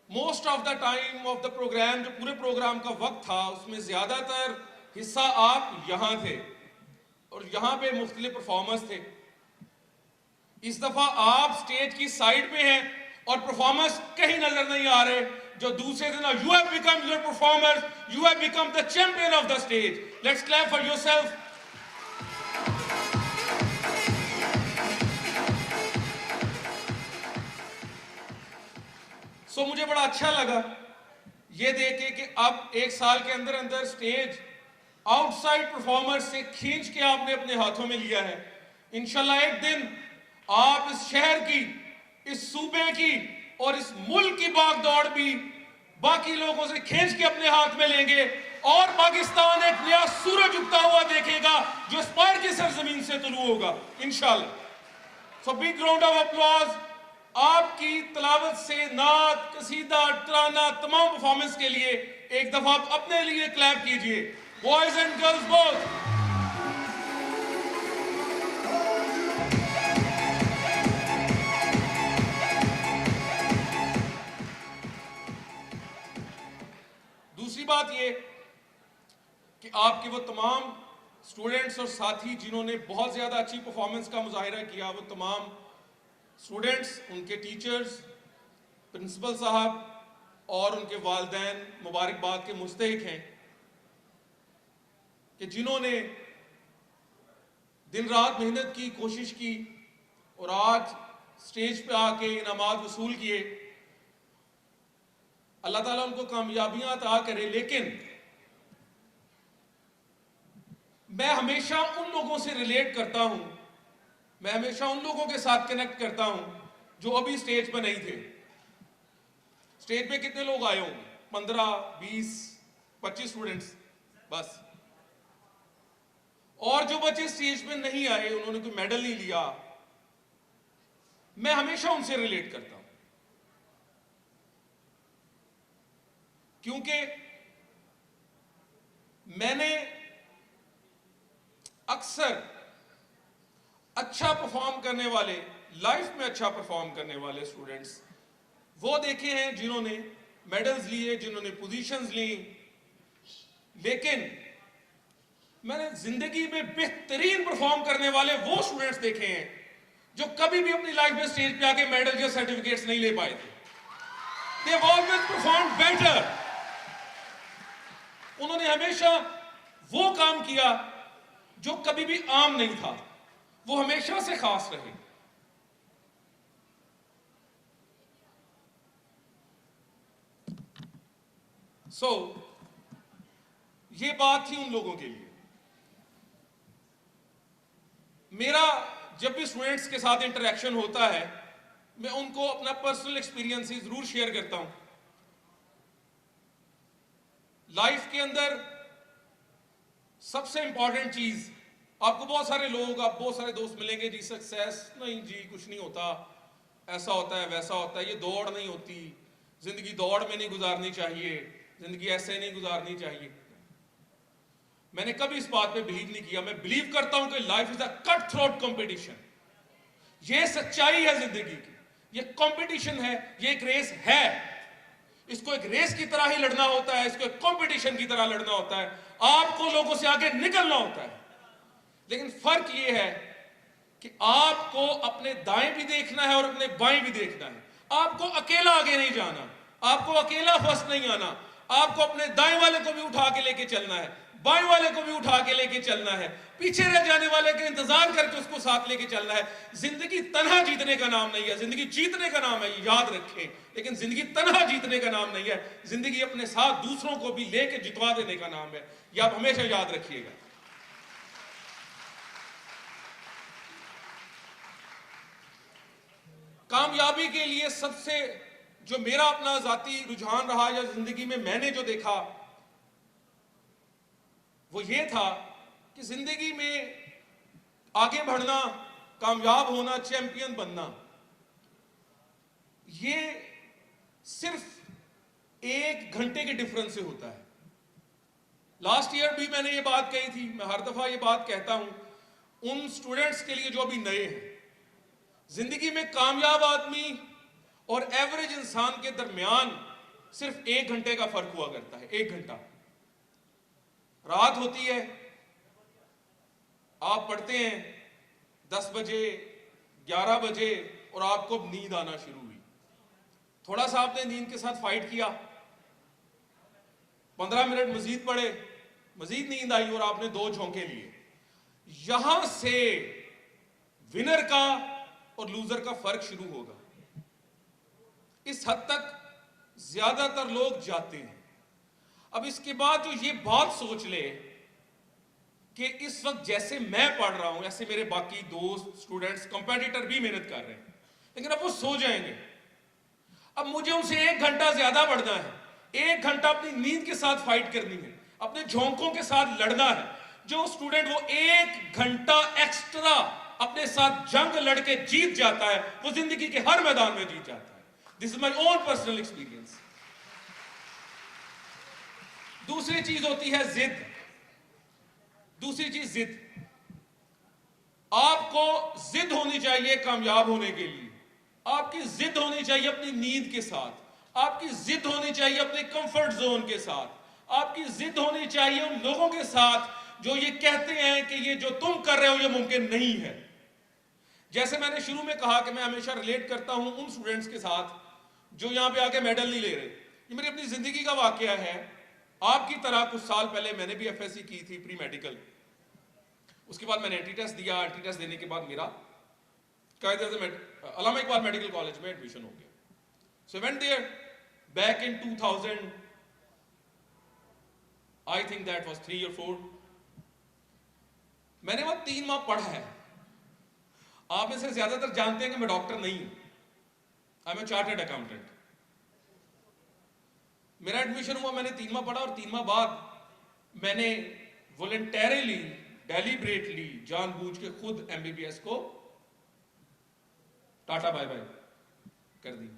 most of the time of the programme, जो पूरे प्रोग्राम का वक्त था, उसमें ज्यादातर हिस्सा आप यहां थे और यहां पे मुख्तलिफ परफॉर्मर्स थे। इस दफा आप स्टेज की साइड पे हैं और परफॉर्मर्स कहीं नजर नहीं आ रहे जो दूसरे दिन you have become your performer, you have become the champion of the stage. Let's clap for yourself. So मुझे बड़ा अच्छा लगा ये देख के कि अब एक साल के अंदर अंदर स्टेज आउटसाइड परफॉर्मर से खींच के आपने अपने हाथों में लिया है। इंशाल्लाह एक दिन आप इस शहर की, इस सूबे की और इस मुल्क की भागदौड़ भी बाकी लोगों से खींच के अपने हाथ में लेंगे और पाकिस्तान एक नया सूरज उगता हुआ देखेगा जो एस्पायर की सरजमीन से तुलू होगा इंशाल्लाह। So big round of applause आपकी तलावत से, नात, कसीदा, तराना, तमाम परफॉर्मेंस के लिए एक दफा आप अपने लिए क्लैप कीजिए, बॉयज एंड गर्ल्स बोथ। दूसरी बात ये कि आपके वो तमाम स्टूडेंट्स और साथी जिन्होंने बहुत ज्यादा अच्छी परफॉर्मेंस का मुजाहिरा किया, वो तमाम स्टूडेंट्स, उनके टीचर्स, प्रिंसिपल साहब और उनके वालिदैन मुबारकबाद के मुस्तहिक हैं कि जिन्होंने दिन रात मेहनत की, कोशिश की और आज स्टेज पे आके इनामात वसूल किए। अल्लाह ताला उनको कामयाबियां अता करे। लेकिन मैं हमेशा उन लोगों से रिलेट करता हूं, मैं हमेशा उन लोगों के साथ कनेक्ट करता हूं जो अभी स्टेज पर नहीं थे। स्टेज पे कितने लोग आए होंगे? 15, 20, 25 स्टूडेंट्स बस। और जो बच्चे स्टेज पे नहीं आए, उन्होंने कोई मेडल नहीं लिया, मैं हमेशा उनसे रिलेट करता हूं क्योंकि मैंने अक्सर अच्छा परफॉर्म करने वाले, लाइफ में अच्छा परफॉर्म करने वाले स्टूडेंट्स वो देखे हैं जिन्होंने मेडल्स लिए, जिन्होंने पोजीशंस ली। लेकिन मैंने जिंदगी में बेहतरीन परफॉर्म करने वाले वो स्टूडेंट्स देखे हैं जो कभी भी अपनी लाइफ में स्टेज पे आके मेडल या सर्टिफिकेट्स नहीं ले पाए थे। They have always performed better. उन्होंने हमेशा वो काम किया जो कभी भी आम नहीं था, वो हमेशा से खास रहे। ये बात थी उन लोगों के लिए। मेरा जब भी स्टूडेंट्स के साथ इंटरेक्शन होता है, मैं उनको अपना पर्सनल एक्सपीरियंस जरूर शेयर करता हूं। लाइफ के अंदर सबसे इंपॉर्टेंट चीज, आपको बहुत सारे लोग, आप बहुत सारे दोस्त मिलेंगे जी, सक्सेस नहीं जी, कुछ नहीं होता, ऐसा होता है, वैसा होता है, ये दौड़ नहीं होती, जिंदगी दौड़ में नहीं गुजारनी चाहिए, जिंदगी ऐसे नहीं गुजारनी चाहिए। मैंने कभी इस बात पे बिलीव नहीं किया। मैं बिलीव करता हूं कि life is a cut throat competition. ये सच्चाई है जिंदगी की, ये कंपटीशन है, ये एक रेस है। इसको एक रेस की तरह ही लड़ना होता है, इसको एक कंपटीशन की तरह लड़ना होता है। आपको लोगों से आगे निकलना होता है। लेकिन फर्क ये है कि आपको अपने दाएं भी देखना है और अपने बाएं भी देखना है। आपको अकेला आगे नहीं जाना, आपको अकेला फर्स्ट नहीं आना, आपको अपने दाएं वाले को भी उठा के लेके चलना है, बाएं वाले को भी उठा के लेके चलना है, पीछे रह जाने वाले के इंतजार करके उसको साथ लेके चलना है। जिंदगी तन्हा जीतने का नाम नहीं है, जिंदगी जीतने का नाम है, याद रखें। लेकिन जिंदगी तन्हा जीतने का नाम नहीं है, जिंदगी अपने साथ दूसरों को भी लेके जितवा देने का नाम है। यह आप हमेशा याद रखिएगा। कामयाबी के लिए सबसे जो मेरा अपना जाती रुझान रहा या जिंदगी में मैंने जो देखा, वो ये था कि जिंदगी में आगे बढ़ना, कामयाब होना, चैंपियन बनना, ये सिर्फ 1 घंटे के डिफरेंस से होता है। लास्ट ईयर भी मैंने ये बात कही थी, मैं हर दफा ये बात कहता हूं उन स्टूडेंट्स के लिए जो अभी नए हैं। जिंदगी में कामयाब आदमी और एवरेज इंसान के दरमियान सिर्फ 1 घंटे का फर्क हुआ करता है। 1 घंटा। रात होती है, आप पढ़ते हैं 10 बजे, 11 बजे और आपको अब नींद आना शुरू हुई। थोड़ा सा आपने नींद के साथ फाइट किया, 15 मिनट मजीद पढ़े, मजीद नींद आई और आपने 2 झोंके लिए। यहां से विनर का और लूजर का फर्क शुरू होगा। इस हद तक ज्यादातर लोग जाते हैं। अब इसके बाद जो ये बात सोच ले कि इस वक्त जैसे मैं पढ़ रहा हूं ऐसे मेरे बाकी दोस्त, स्टूडेंट्स, कंपेटिटर भी मेहनत कर रहे हैं, लेकिन अब वो सो जाएंगे। अब मुझे उनसे 1 घंटा ज्यादा पढ़ना है, 1 घंटा अपनी नींद के साथ फाइट करनी है, अपने झोंकों के साथ लड़ना है। जो स्टूडेंट वो 1 घंटा एक्स्ट्रा अपने साथ जंग लड़के जीत जाता है, वो जिंदगी के हर मैदान में जीत जाता है। This is my own personal experience. दूसरी चीज होती है जिद। दूसरी चीज जिद। आपको जिद होनी चाहिए कामयाब होने के लिए। आपकी जिद होनी चाहिए अपनी नींद के साथ, आपकी जिद होनी चाहिए अपने कंफर्ट जोन के साथ, आपकी जिद होनी चाहिए उन लोगों के साथ जो ये कहते हैं कि ये जो तुम कर रहे हो ये मुमकिन नहीं है। जैसे मैंने शुरू में कहा कि मैं हमेशा रिलेट करता हूं उन स्टूडेंट्स के साथ जो यहां पे आके मेडल नहीं ले रहे। ये मेरी अपनी जिंदगी का वाकया है। आपकी तरह कुछ साल पहले मैंने भी एफएससी की थी, प्री मेडिकल। उसके बाद मैंने एंटी टेस्ट दिया। एंटी टेस्ट देने के बाद मेरा कायदे से अल्लामा इकबाल मेडिकल कॉलेज में एडमिशन हो गया। So went there back in 2000, I think that was 3 or 4। मैंने वहां 3 माह पढ़ा है। आप में से ज्यादातर जानते हैं कि मैं डॉक्टर नहीं हूं, I am a chartered accountant. मेरा एडमिशन हुआ, मैंने 3 माह पढ़ा और 3 माह बाद मैंने वॉलंटरीली, डेलिब्रेटली, जानबूझ के खुद एमबीबीएस को टाटा बाय बाय कर दी।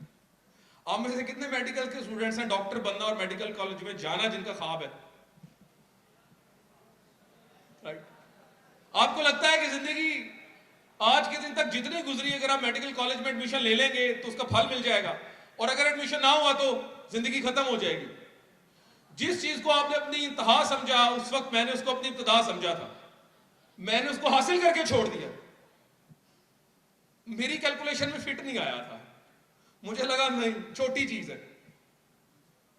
आप में से कितने मेडिकल के स्टूडेंट्स हैं डॉक्टर बनना और मेडिकल कॉलेज में जाना जिनका ख्वाब है? राइट। आपको लगता है कि जिंदगी आज के दिन तक जितनी गुजरी, अगर आप मेडिकल कॉलेज में एडमिशन ले लेंगे तो उसका फल मिल जाएगा, और अगर एडमिशन ना हुआ तो जिंदगी खत्म हो जाएगी। जिस चीज को आपने अपनी इंतहा समझा, उस वक्त मैंने उसको अपनी इब्तिदा समझा था। मैंने उसको हासिल करके छोड़ दिया। मेरी कैलकुलेशन में फिट नहीं आया था। मुझे लगा नहीं, छोटी चीज है,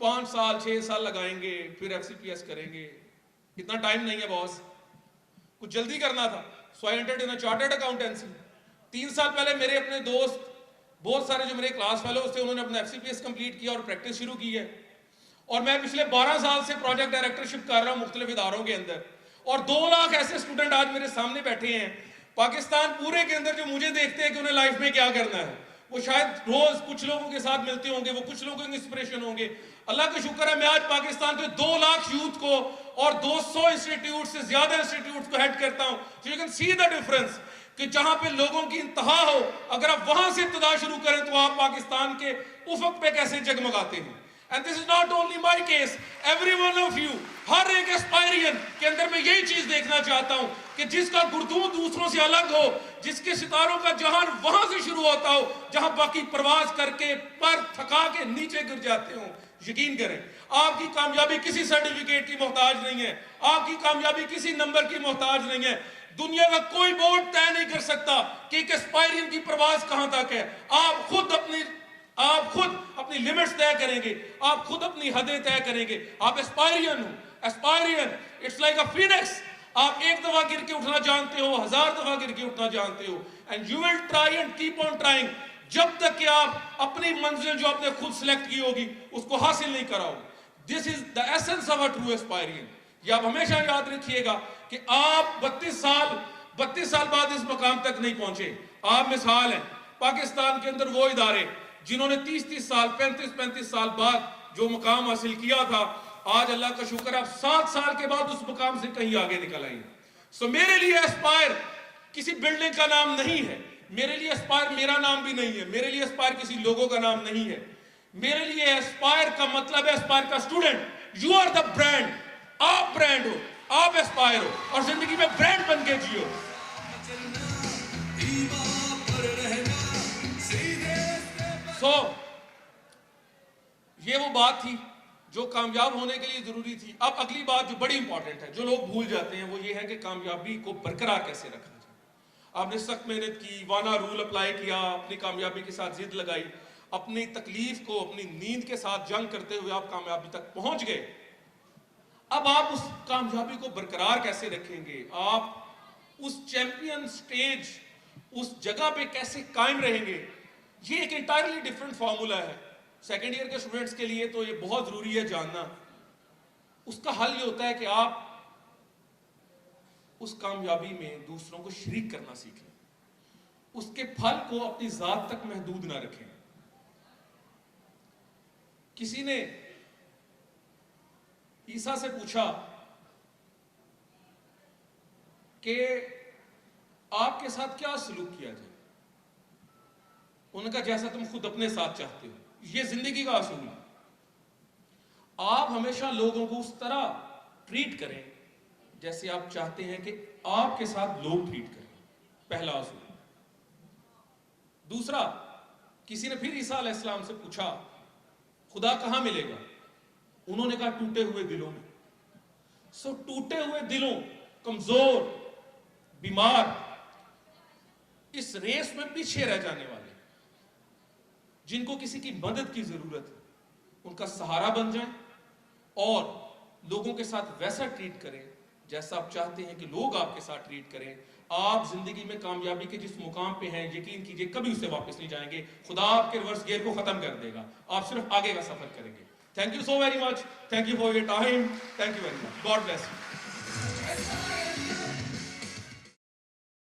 5 साल 6 साल लगाएंगे, फिर एफसीपीएस करेंगे, इतना टाइम नहीं है बॉस, कुछ जल्दी करना था। So I entered in a chartered accountancy. 3 साल पहले मेरे अपने दोस्त, बहुत सारे जो मेरे क्लास फेलोज थे, उन्होंने अपना एफसीपीएस कंप्लीट किया और प्रैक्टिस शुरू की है। और मैं पिछले 12 साल से प्रोजेक्ट डायरेक्टरशिप कर रहा हूं मुख्तलिफ इदारों के अंदर, और 2 लाख ऐसे स्टूडेंट आज मेरे सामने बैठे हैं पाकिस्तान पूरे के अंदर, जो मुझे देखते हैं कि उन्हें लाइफ में क्या करना है। वो शायद रोज कुछ लोगों के साथ मिलते होंगे, वो कुछ लोगों के इंस्पिरेशन होंगे। अल्लाह का शुक्र है मैं आज पाकिस्तान के 2 लाख यूथ को और 200 इंस्टीट्यूट से ज्यादा इंस्टीट्यूट को हेड करता हूं। So you can see the difference कि जहां पे लोगों की इंतहा हो, अगर आप वहां से इब्तिदा शुरू करें तो आप पाकिस्तान के उफक पे कैसे जगमगाते हैं। And this is not only my case, every one of you, हर एक एस्पायरियन के अंदर मैं यही चीज देखना चाहता हूं कि जिसका गुर्दूम दूसरों से अलग हो, जिसके सितारों का जहान वहां से शुरू होता हो जहां बाकी प्रवास करके पर थका के नीचे गिर जाते हो। यकीन करें, आपकी कामयाबी किसी सर्टिफिकेट की मोहताज नहीं है, आपकी कामयाबी किसी नंबर की मोहताज नहीं है। दुनिया का कोई बोर्ड तय नहीं कर सकता कि एक एस्पायरियन की प्रवास कहां तक है। आप खुद अपनी लिमिट्स तय करेंगे, आप खुद अपनी हदें तय करेंगे। आप एस्पायरियन हो, एस्पायरियन इट्स लाइक अ फिनिक्स। आप एक दफा गिर के उठना जानते हो, 1000 दफा गिर के उठना जानते हो। And you will try and keep on trying, जब तक कि आप अपनी मंजिल जो आपने खुद सिलेक्ट की होगी उसको हासिल नहीं कराओगे। This is the essence of a true Aspirian. ये आप हमेशा याद रखिएगा कि आप 32 साल बाद इस मकाम तक नहीं पहुंचे। आप मिसाल हैं पाकिस्तान के अंदर वो इदारे जिन्होंने 30-30 साल, 35-35 साल बाद जो मुकाम हासिल किया था, आज अल्लाह का शुक्र आप 7 साल के बाद उस मुकाम से कहीं आगे निकल आए। सो मेरे लिए एस्पायर किसी बिल्डिंग का नाम नहीं है, मेरे लिए एस्पायर मेरा नाम भी नहीं है, मेरे लिए एस्पायर किसी लोगों का नाम नहीं है। मेरे लिए एस्पायर का मतलब है एस्पायर का student. You are the brand, आप ब्रांड हो, आप एस्पायर हो और जिंदगी में ब्रांड बन के जियो। ये वो बात थी जो कामयाब होने के लिए जरूरी थी। अब अगली बात जो बड़ी इंपॉर्टेंट है, जो लोग भूल जाते हैं, वो ये है कि कामयाबी को बरकरार कैसे रखा जाए। आपने सख्त मेहनत की, वाना रूल अप्लाई किया, अपनी कामयाबी के साथ जिद लगाई। अपनी तकलीफ को अपनी नींद के साथ जंग करते हुए आप कामयाबी तक पहुंच गए। अब आप उस कामयाबी को बरकरार कैसे रखेंगे, आप उस चैंपियन स्टेज, उस जगह पे कैसे कायम रहेंगे, ये एक इंटायरली डिफरेंट फॉर्मूला है। सेकेंड ईयर के स्टूडेंट्स के लिए तो ये बहुत जरूरी है जानना। उसका हल ये होता है कि आप उस कामयाबी में दूसरों को शरीक करना सीखें, उसके फल को अपनी जात तक महदूद ना रखें। किसी ने ईसा से पूछा कि आपके साथ क्या सलूक किया जाए। उन्होंने कहा जैसा तुम खुद अपने साथ चाहते हो। यह जिंदगी का असूल है। आप हमेशा लोगों को उस तरह ट्रीट करें जैसे आप चाहते हैं कि आपके साथ लोग ट्रीट करें, पहला असूल। दूसरा, किसी ने फिर ईसा अलैहिस्सलाम से पूछा खुदा कहां मिलेगा। उन्होंने कहा टूटे हुए दिलों में। सो टूटे हुए दिलों, कमजोर, बीमार, इस रेस में पीछे रह जाने वाले, जिनको किसी की मदद की जरूरत है, उनका सहारा बन जाएं और लोगों के साथ वैसा ट्रीट करें जैसा आप चाहते हैं कि लोग आपके साथ ट्रीट करें। आप जिंदगी में कामयाबी के जिस मुकाम पे हैं, यकीन कीजिए कभी उससे वापस नहीं जाएंगे। खुदा आपके रिवर्स गियर को खत्म कर देगा, आप सिर्फ आगे का सफर करेंगे। Thank you so very much, thank you for your time, thank you very much, God bless you.